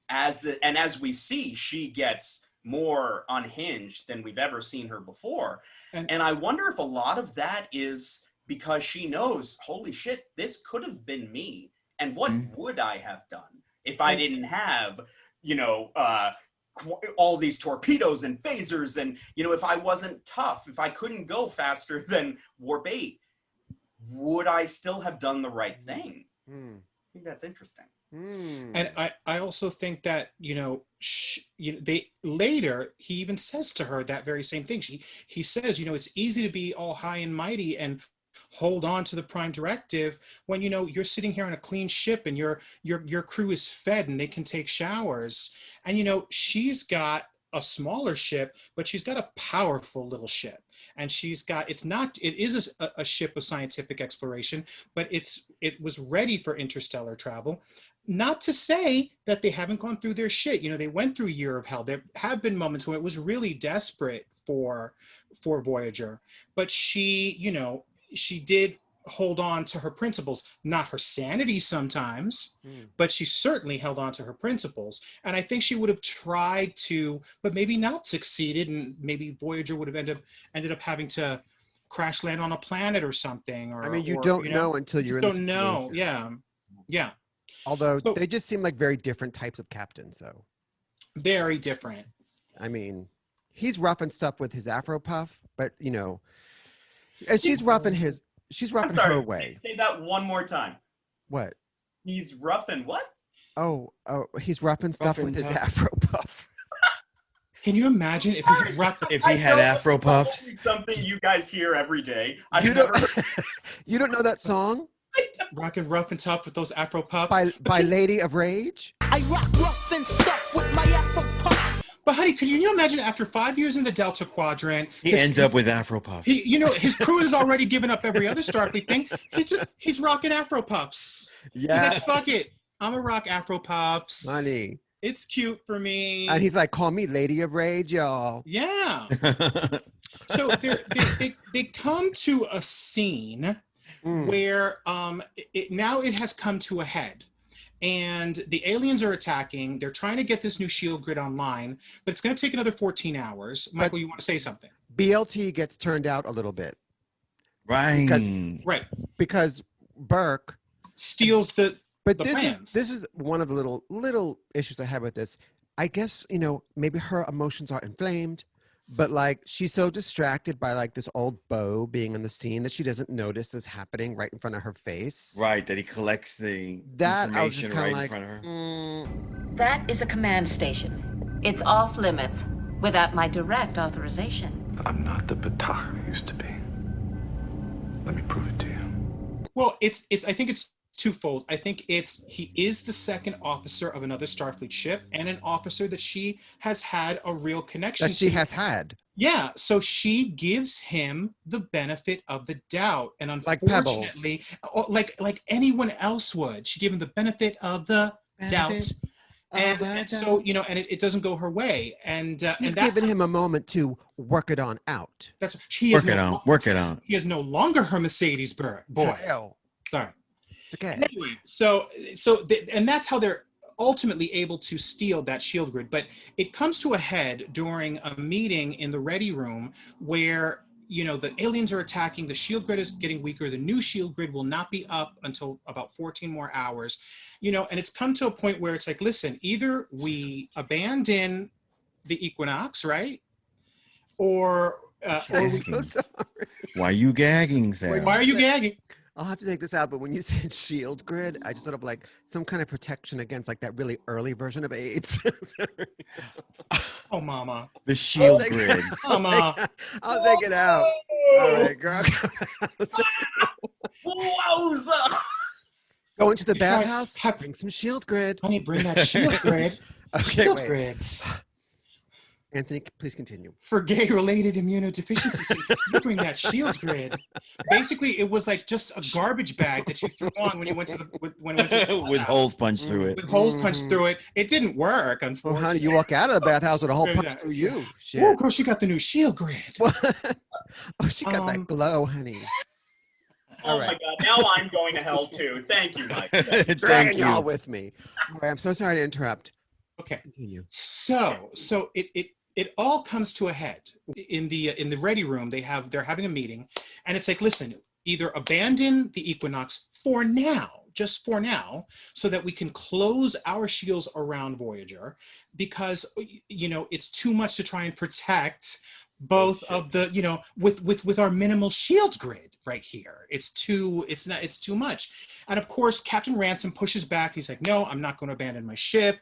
As we see, she gets more unhinged than we've ever seen her before. And I wonder if a lot of that is because she knows, holy shit, this could have been me. And what would I have done if I didn't have, all these torpedoes and phasers, and, if I wasn't tough, if I couldn't go faster than Warp 8, would I still have done the right thing? I think that's interesting. And I also think that, they later, he even says to her that very same thing. He says, it's easy to be all high and mighty and hold on to the Prime Directive when, you're sitting here on a clean ship and your crew is fed and they can take showers. And, she's got a smaller ship, but she's got a powerful little ship. And it is a ship of scientific exploration, but it was ready for interstellar travel. Not to say that they haven't gone through their shit. They went through a year of hell. There have been moments when it was really desperate for Voyager, but she did hold on to her principles, not her sanity sometimes, but she certainly held on to her principles. And I think she would have tried to, but maybe not succeeded, and maybe Voyager would have ended up having to crash land on a planet or something. Or you don't know until you're in the situation. Don't know. Yeah. Although they just seem like very different types of captains, though. Very different. I mean, he's rough and stuff with his Afro puff, but and she's rough in her way. Say that one more time. What? He's rough and what? Oh, he's rough and stuff with his Afro puff. Can you imagine if he had Afro puffs? Something you guys hear every day. You don't know that song? Rockin' rough and tough with those Afro puffs by Lady of Rage. I rock rough and stuff with my Afro puffs. But honey, could you imagine after 5 years in the Delta Quadrant, he ends up with Afro puffs. His crew has already given up every other Starfleet thing. He's rocking Afro puffs. Yeah. He's like, fuck it, I'm a rock Afro puffs. Honey, it's cute for me. And he's like, call me Lady of Rage, y'all. Yeah. So they come to a scene where now it has come to a head. And the aliens are attacking. They're trying to get this new shield grid online, but it's going to take another 14 hours. Michael, you want to say something? BLT gets turned out a little bit. Right. Because Burke steals the plans. This is one of the little issues I have with this. I guess, maybe her emotions are inflamed, but like she's so distracted by like this old beau being in the scene that she doesn't notice is happening right in front of her face. Right, that he collects the information right in front of her. That is a command station. It's off limits without my direct authorization. I'm not the Batar I used to be. Let me prove it to you. Well, I think it's twofold. I think he is the second officer of another Starfleet ship and an officer that she has had a real connection to. That she has had. Yeah, so she gives him the benefit of the doubt, and unfortunately, like anyone else would, she gave him the benefit of the doubt. And so, and it doesn't go her way. And she's given him a moment to work it on out. That's work it on. He is no longer her Mercedes boy. Sorry. It's okay. Anyway, and that's how they're ultimately able to steal that shield grid. But it comes to a head during a meeting in the ready room where the aliens are attacking. The shield grid is getting weaker. The new shield grid will not be up until about 14 more hours. And it's come to a point where it's like, listen, either we abandon the Equinox, right? Or why are you gagging, Sam? Why are you gagging? I'll have to take this out, but when you said shield grid, I just sort of like some kind of protection against like that really early version of AIDS. Oh, mama. The shield grid. Mama. I'll take it out. All right, girl. Wowza! Go into the bathhouse, bring some shield grid. Honey, bring that shield grid. Shield grids. Anthony, please continue. For gay-related immunodeficiencies, you bring that shield grid. Basically, it was like just a garbage bag that you threw on when you went to the with holes punched through it. With holes punched through it. It didn't work, unfortunately. Well, how do you walk out of the bathhouse with a hole punched through you? Shit. Oh, girl, she got the new shield grid. Oh, she got that glow, honey. Oh my God! Now I'm going to hell too. Thank you, Mike. Dragging y'all with me. All right, I'm so sorry to interrupt. Okay. Continue. So it all comes to a head in the ready room. They're having a meeting, and it's like, listen, either abandon the Equinox for now, just for now, so that we can close our shields around Voyager, because it's too much to try and protect both of the with our minimal shield grid right here. It's too much. And of course, Captain Ransom pushes back. He's like, no, I'm not going to abandon my ship.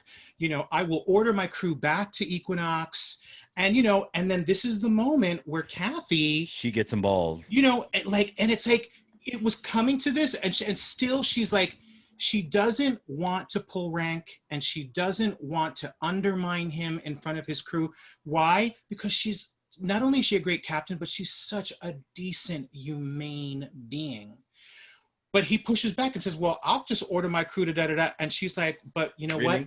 I will order my crew back to Equinox. And, and then this is the moment where Kathy, she gets involved, and it's like, it was coming to this, and still she's like, she doesn't want to pull rank, and she doesn't want to undermine him in front of his crew. Why? Because she's, not only is she a great captain, but she's such a decent, humane being. But he pushes back and says, well, I'll just order my crew to da-da-da. And she's like, but you know what?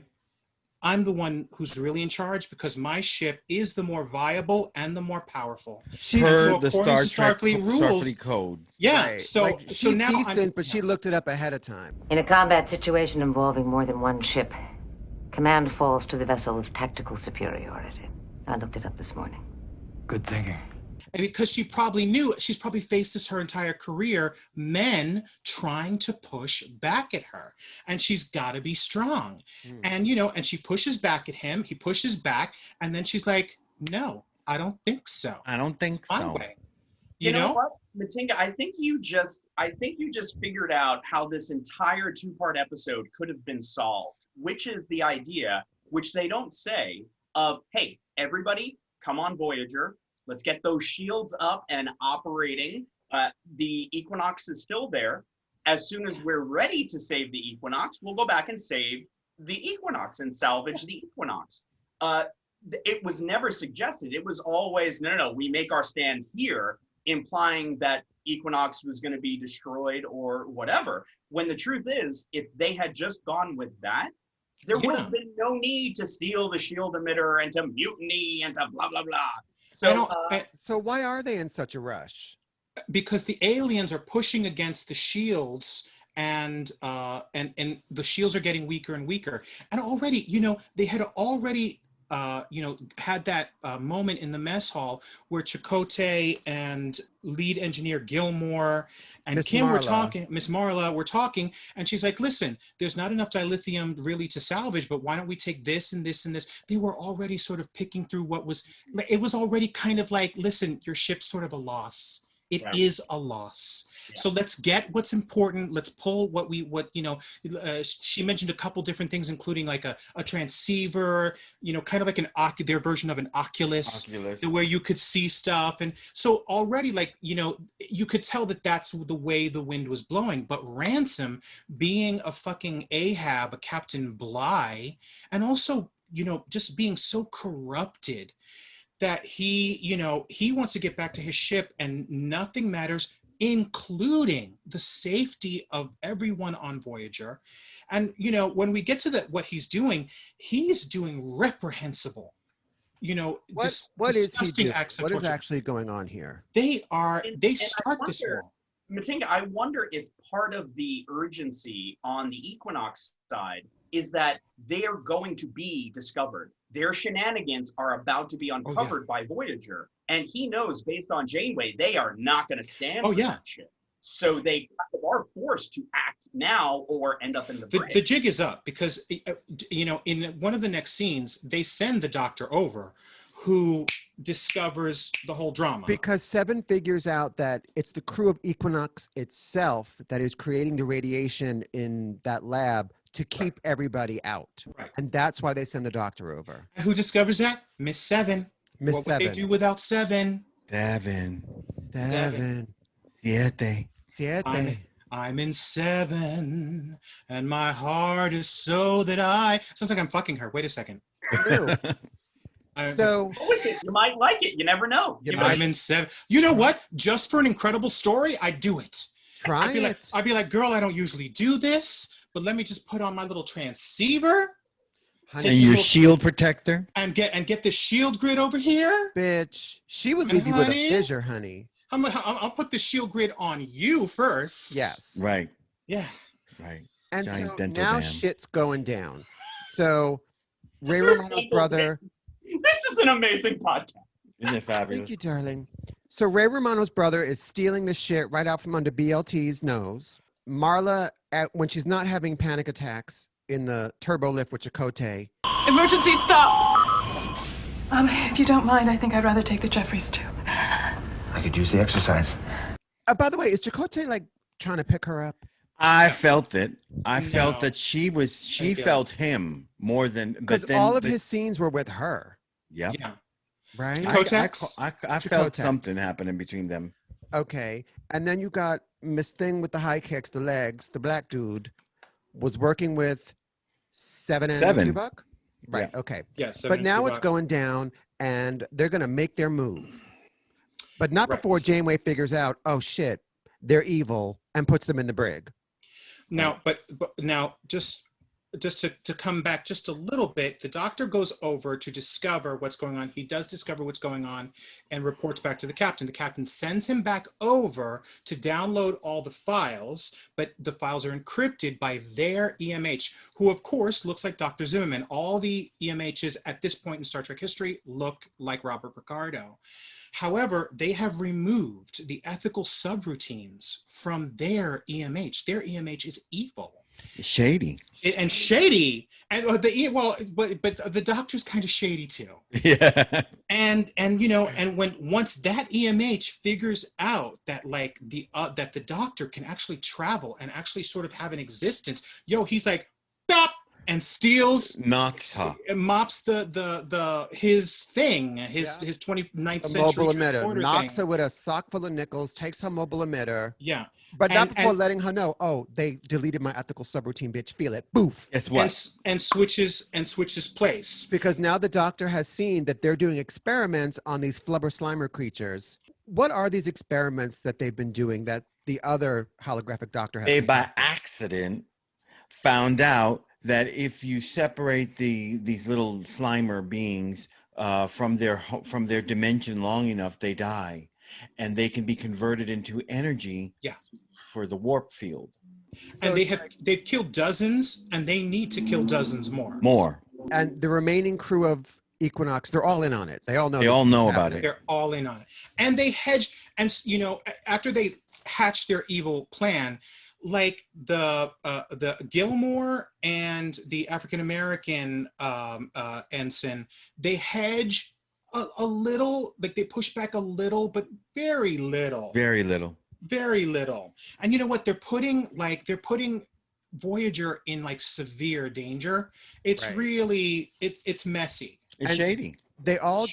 I'm the one who's really in charge because my ship is the more viable and the more powerful. Per the Starfleet rules, Starfleet code. Yeah, right. so she's now decent, but she looked it up ahead of time. In a combat situation involving more than one ship, command falls to the vessel of tactical superiority. I looked it up this morning. Good thinking. And because she probably knew, she's probably faced this her entire career, men trying to push back at her. And she's got to be strong. And, and she pushes back at him. He pushes back. And then she's like, no, I don't think so. I don't think it's my so. way. You know what, Matinga? I think you just figured out how this entire two-part episode could have been solved, which is the idea, which they don't say, of, hey, everybody, come on Voyager. Let's get those shields up and operating. The Equinox is still there. As soon as we're ready to save the Equinox, we'll go back and save the Equinox and salvage the Equinox. It was never suggested. It was always, no, we make our stand here, implying that Equinox was going to be destroyed or whatever. When the truth is, if they had just gone with that, there would have been no need to steal the shield emitter and to mutiny and to blah, blah, blah. So, So why are they in such a rush? because the aliens are pushing against the shields, and the shields are getting weaker and weaker. And already, they had already had that moment in the mess hall where Chakotay and lead engineer Gilmore and Miss Kim were Marla. talking, Miss Marla were talking, and she's like, listen, there's not enough dilithium really to salvage, but why don't we take this and this and this? They were already sort of picking through it was already kind of like, listen, your ship's sort of a loss. It is a loss. Yeah. So let's get what's important. Let's pull she mentioned a couple different things, including like a transceiver, kind of like their version of an Oculus. Where you could see stuff. And so already, you could tell that that's the way the wind was blowing. But Ransom, being a fucking Ahab, a Captain Bligh, and also, just being so corrupted that he wants to get back to his ship, and nothing matters, including the safety of everyone on Voyager. And, when we get to what he's doing reprehensible, what is he doing? acts of What is torture. Actually going on here? They start this war. Matinga, I wonder if part of the urgency on the Equinox side is that they are going to be discovered. Their shenanigans are about to be uncovered by Voyager. And he knows, based on Janeway, they are not going to stand for that shit. So they are forced to act now or end up in the brig. The jig is up because, in one of the next scenes, they send the Doctor over, who discovers the whole drama. Because Seven figures out that it's the crew of Equinox itself that is creating the radiation in that lab to keep everybody out. Right. And that's why they send the Doctor over. And who discovers that? Miss Seven. What would they do without Seven? Seven. Siete. I'm in Seven, and my heart is so that I... Sounds like I'm fucking her. Wait a second. So you might like it. You never know. I'm in Seven. You know what? Just for an incredible story, I'd do it. I'd be like, girl, I don't usually do this, but let me just put on my little transceiver. And your shield protector. And get this shield grid over here. Bitch, she would leave you with a fissure, honey. I'll put the shield grid on you first. Yes. Right. Yeah. Right. And Giant so dental now dam. shit's going down. So Ray Romano's brother... This is an amazing podcast. Isn't it fabulous? Thank you, darling. So Ray Romano's brother is stealing the shit right out from under BLT's nose. Marla, when she's not having panic attacks in the turbo lift with Chakotay. Emergency stop! If you don't mind, I think I'd rather take the Jeffries tube. I could use the exercise. By the way, is Chakotay trying to pick her up? I felt it. I felt that she felt him more than... Because all of his scenes were with her. Yep. Yeah. Right? I felt something happening between them. Okay. And then you got Miss Thing with the high kicks, the legs, the black dude, was working with Seven and Tuvok? Right, yeah. Okay. Yeah, but now it's going down, and they're going to make their move. But not before Janeway figures out, oh, shit, they're evil, and puts them in the brig. Now, but now, just to come back just a little bit, the Doctor goes over to discover what's going on. He does discover what's going on and reports back to the Captain. The Captain sends him back over to download all the files, but the files are encrypted by their EMH, who of course looks like Dr. Zimmerman. All the EMHs at this point in Star Trek history look like Robert Picardo. However, they have removed the ethical subroutines from their EMH. Their EMH is evil. Shady. And shady. And but the Doctor's kind of shady too. Yeah. And once that EMH figures out that that the Doctor can actually travel and actually sort of have an existence, he's like, bop, and steals, mops his thing, his 29th century mobile emitter, knocks her with a sock full of nickels, takes her mobile emitter. Yeah, but not before letting her know, oh, they deleted my ethical subroutine, bitch. Feel it, boof. Guess what? And switches place, because now the Doctor has seen that they're doing experiments on these flubber slimer creatures. What are these experiments that they've been doing that the other holographic Doctor has? They by accident found out that if you separate these little Slimer beings from their dimension long enough, they die, and they can be converted into energy. Yeah. For the warp field. And they've killed dozens, and they need to kill dozens more. And the remaining crew of Equinox, they're all in on it. They all know. They all know about it. They're all in on it, and they hedge. And after they hatch their evil plan, like the Gilmore and the African American ensign, they hedge a little, like they push back a little, but very little. Very little. Very little. And you know what? They're putting Voyager in like severe danger. It's really it's messy. It's shady. They all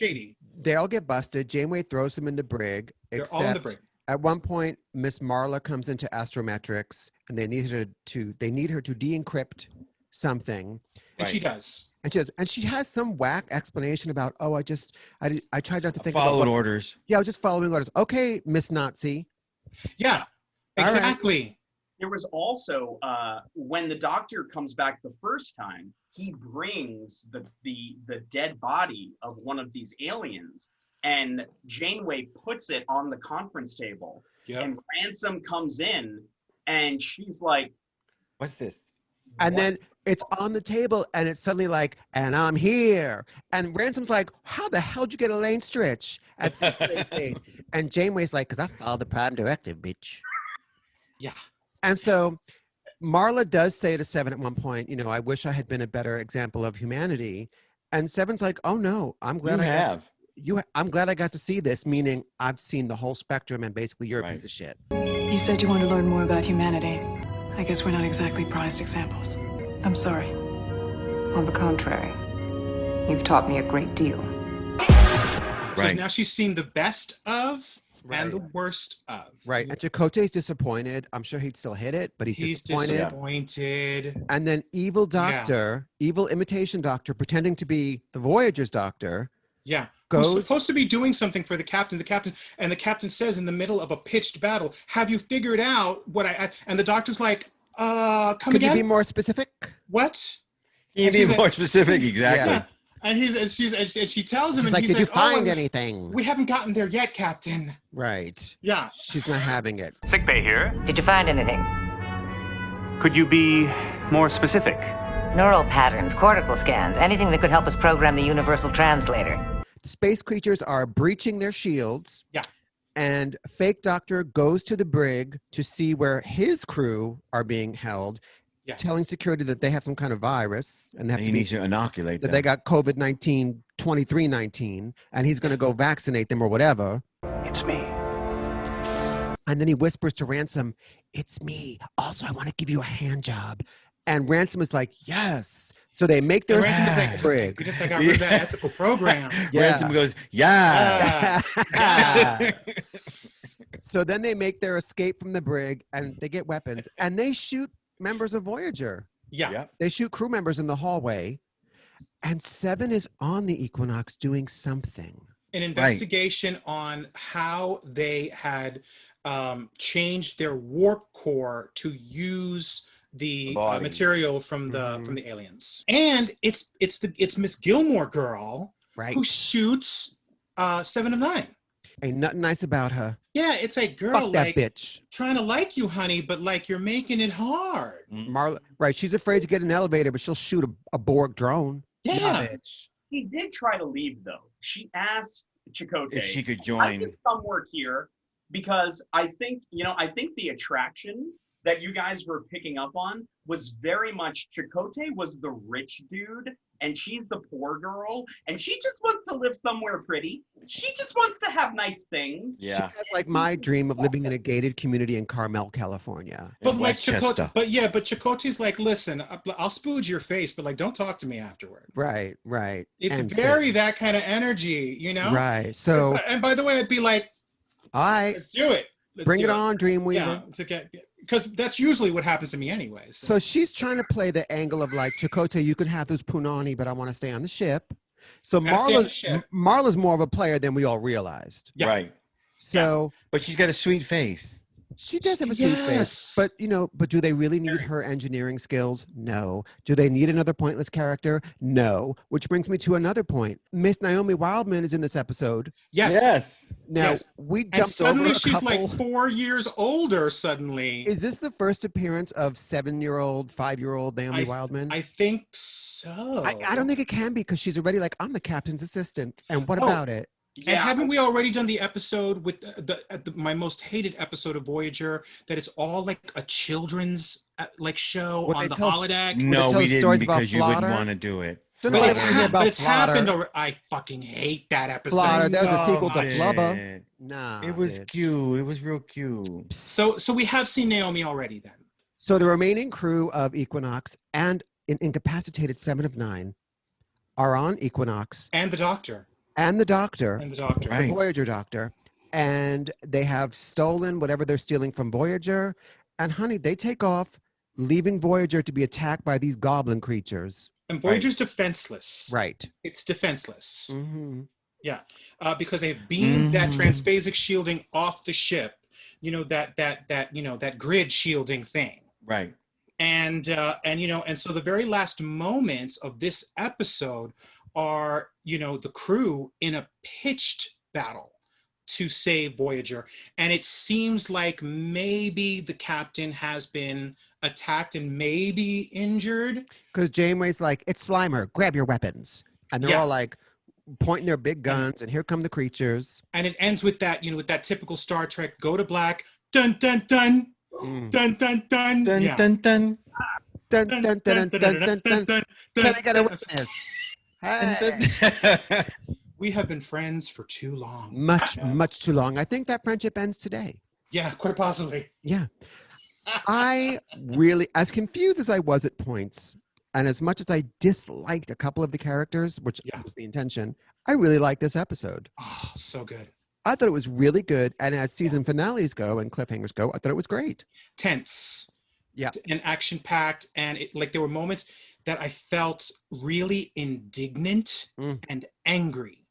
get busted. Janeway throws them in the brig. They're all in the brig. At one point, Miss Marla comes into Astrometrics, and they need her to de-encrypt something. And she does. And she has some whack explanation about, I tried not to think followed about orders. Yeah, I was just following orders. Okay, Miss Nazi. Yeah, exactly. Right. There was also when the Doctor comes back the first time, he brings the dead body of one of these aliens, and Janeway puts it on the conference table. Yep. And Ransom comes in, and she's like, "What's this?" And then it's on the table, and it's suddenly like, "And I'm here." And Ransom's like, "How the hell did you get Elaine Stritch at this late date?" And Janeway's like, "'Cause I followed the Prime Directive, bitch." Yeah. And so Marla does say to Seven at one point, "I wish I had been a better example of humanity." And Seven's like, "Oh no, I'm glad I'm glad I got to see this," meaning I've seen the whole spectrum, and basically you're a piece of shit. You said you wanted to learn more about humanity. I guess we're not exactly prized examples. I'm sorry. On the contrary, you've taught me a great deal. So now she's seen the best of and the worst of. Right. And Chakotay's disappointed. I'm sure he'd still hit it, but he's disappointed. And then evil doctor, evil imitation doctor, pretending to be the Voyager's doctor. Yeah. Who's supposed to be doing something for the captain. And the captain says in the middle of a pitched battle, "Have you figured out what I?" And the doctor's like, "Come Could again? you be more specific?" What? Can you be more specific? Exactly. Yeah. And she tells him, she's and like, he's "Did you find anything?" "We haven't gotten there yet, Captain." Right. Yeah. She's not having it. Sickbay here. Did you find anything? Could you be more specific? Neural patterns, cortical scans, anything that could help us program the universal translator. The space creatures are breaching their shields. Yeah. And fake doctor goes to the brig to see where his crew are being held, telling security that they have some kind of virus and he needs to inoculate them. They got COVID-19 2319, and he's going to go vaccinate them or whatever. It's me. And then he whispers to Ransom, "It's me. Also, I want to give you a hand job." And Ransom is like, "Yes." So they make their brig. We just got rid of that ethical program. Ransom goes, "Yeah." So then they make their escape from the brig, and they get weapons, and they shoot members of Voyager. Yeah. Yep. They shoot crew members in the hallway, and Seven is on the Equinox doing something. An investigation on how they had changed their warp core to use the material from the aliens. And it's Miss Gilmore girl who shoots 7 of 9. Ain't nothing nice about her. Yeah, it's a girl. Fuck that bitch. Trying to like you, honey, but like you're making it hard. Marla, she's afraid to get an elevator, but she'll shoot a Borg drone. Yeah. Bitch. He did try to leave, though. She asked Chakotay if she could join. I just come work here because I think the attraction that you guys were picking up on was very much Chakotay was the rich dude and she's the poor girl and she just wants to live somewhere pretty. She just wants to have nice things. Yeah. She has like my dream of living in a gated community in Carmel, California. But like Chakotay, but Chakotay's like, "Listen, I'll spooge your face, but like don't talk to me afterward." Right. It's very that kind of energy, Right. So and by the way, I'd be like, "All right, let's do it. Bring it on, Dreamweaver." Yeah, because that's usually what happens to me anyway. So she's trying to play the angle of like, "Chakotay, you can have those punani, but I want to stay on the ship." So Marla's more of a player than we all realized. Yeah. Right. So, but she's got a sweet face. She does have a sweet face, but but do they really need her engineering skills? No. Do they need another pointless character? No. Which brings me to another point. Miss Naomi Wildman is in this episode. Yes. Now we jumped over a she's couple. like 4 years older. Suddenly, is this the first appearance of 7-year-old, 5-year-old Naomi Wildman? I think so. I don't think it can be because she's already like, I'm the captain's assistant, and what about it? And haven't we already done the episode with my most hated episode of Voyager that it's all like a children's like show on the holodeck? No, we didn't because you wouldn't want to do it. But it's happened. I fucking hate that episode. Flaughter. That was a sequel to Flubber. Nah, it was cute. It was real cute. So we have seen Naomi already then. So the remaining crew of Equinox and an incapacitated 7 of 9 are on Equinox. And the Doctor. The Voyager Doctor. And they have stolen whatever they're stealing from Voyager. And honey, they take off, leaving Voyager to be attacked by these goblin creatures. And Voyager's defenseless. Right. It's defenseless. Mm-hmm. Yeah. Because they've beamed that transphasic shielding off the ship. That grid shielding thing. Right. And so the very last moments of this episode are, the crew in a pitched battle to save Voyager. And it seems like maybe the captain has been attacked and maybe injured. Because Janeway's like, it's Slimer, grab your weapons. And they're all like pointing their big guns, and here come the creatures. And it ends with that, with that typical Star Trek, go to black, dun, dun, dun. Dun dun dun dun dun dun dun dun dun dun dun dun. Can I get a witness? Hey. We have been friends for too long. Much too long. I think that friendship ends today. Yeah, quite possibly. Yeah. I really, as confused as I was at points, and as much as I disliked a couple of the characters, which was the intention, I really liked this episode. Oh, so good. I thought it was really good. And as season finales go and cliffhangers go, I thought it was great. Tense. Yeah. And action-packed. And there were moments that I felt really indignant and angry.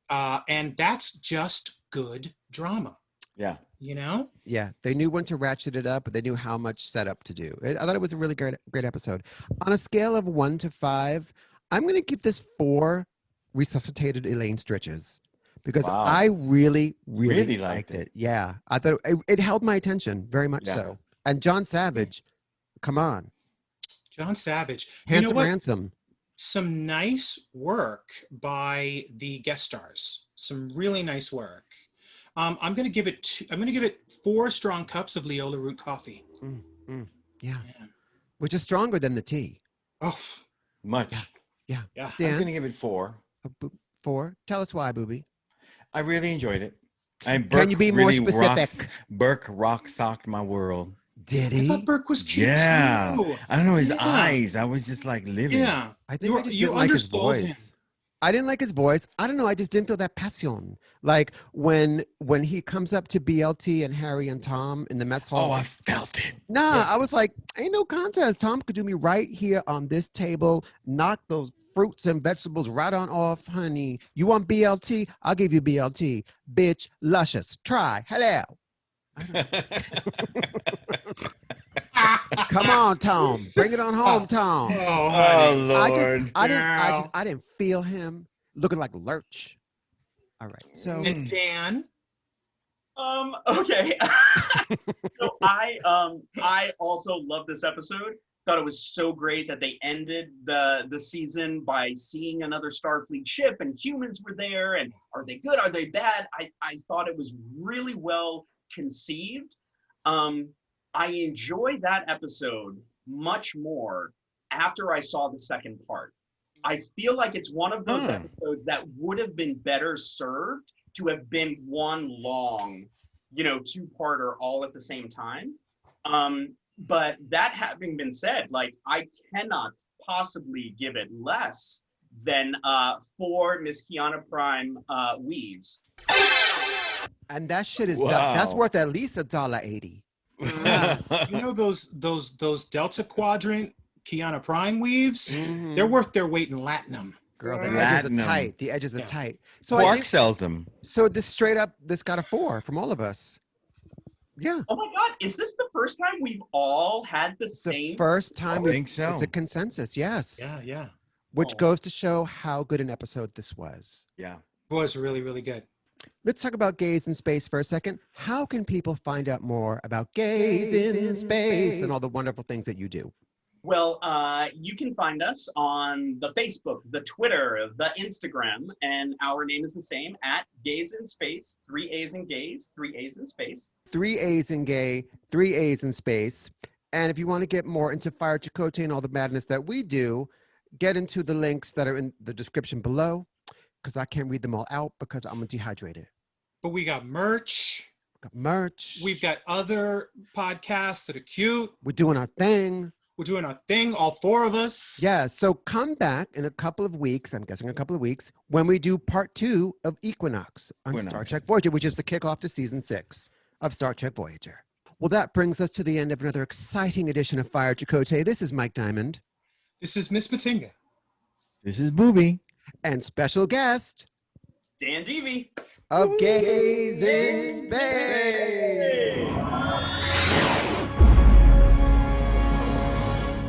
And that's just good drama. Yeah. Yeah. They knew when to ratchet it up, but they knew how much setup to do. I thought it was a really great episode. On a scale of 1 to 5, I'm going to give this 4 resuscitated Elaine Stritches. Because I really liked it. Yeah. I thought it held my attention very much so. And John Savage, come on. John Savage. Handsome Ransom. Some nice work by the guest stars. Some really nice work. I'm going to give it 4 strong cups of Leola root coffee. Yeah. Which is stronger than the tea. Oh, much. Yeah. Dan? I'm going to give it 4. 4? Tell us why, Booby. I really enjoyed it. Can you be more specific? Burke rock-socked my world. Did he? I thought Burke was cute too. I don't know, his eyes. I was just like living. Yeah. I think I just didn't like his voice. I didn't like his voice. I don't know. I just didn't feel that passion. Like when he comes up to BLT and Harry and Tom in the mess hall. Oh, I felt it. Nah, I was like, ain't no contest. Tom could do me right here on this table. Knock those fruits and vegetables right on off, honey. You want BLT? I'll give you BLT. Bitch, luscious. Try. Hello. Come on, Tom. Bring it on home, Tom. Oh, Lord. I didn't feel him looking like Lurch. All right. So and Dan. Okay. So I also love this episode. Thought it was so great that they ended the season by seeing another Starfleet ship and humans were there. And are they good? Are they bad? I thought it was really well conceived. I enjoyed that episode much more after I saw the second part. I feel like it's one of those episodes that would have been better served to have been one long, 2-parter all at the same time. But that having been said, I cannot possibly give it less than 4 Miss Kiana Prime weaves. And that shit is that's worth at least $1.80. Those Delta Quadrant Kiana Prime weaves, they're worth their weight in latinum. Girl, the edges are tight. The edges are tight. So Quark sells them. So this got a 4 from all of us. Yeah. Oh my God, is this the first time we've all had the same? The first time. I think so. It's a consensus, yes. Yeah. Which goes to show how good an episode this was. Yeah. It was really, really good. Let's talk about Gaaays in Space for a second. How can people find out more about Gaaays in Space and all the wonderful things that you do? Well, you can find us on the Facebook, the Twitter, the Instagram, and our name is the same, at Gaaays in Space, 3 A's in Gaaays, 3 A's in Space. 3 A's in gay, 3 A's in space. And if you want to get more into Fire Chakotay and all the madness that we do, get into the links that are in the description below, because I can't read them all out because I'm dehydrated. But we got merch. We've got other podcasts that are cute. We're doing our thing. We're doing our thing, all 4 of us. Yeah, so come back in a couple of weeks, I'm guessing a couple of weeks, when we do part 2 of Equinox on Star Trek Voyager, which is the kickoff to season 6 of Star Trek Voyager. Well, that brings us to the end of another exciting edition of Fire Chakotay. This is Mike Diamond. This is Miss Matinga. This is Booby. And special guest, Dan Deevy of Gaaays in Space.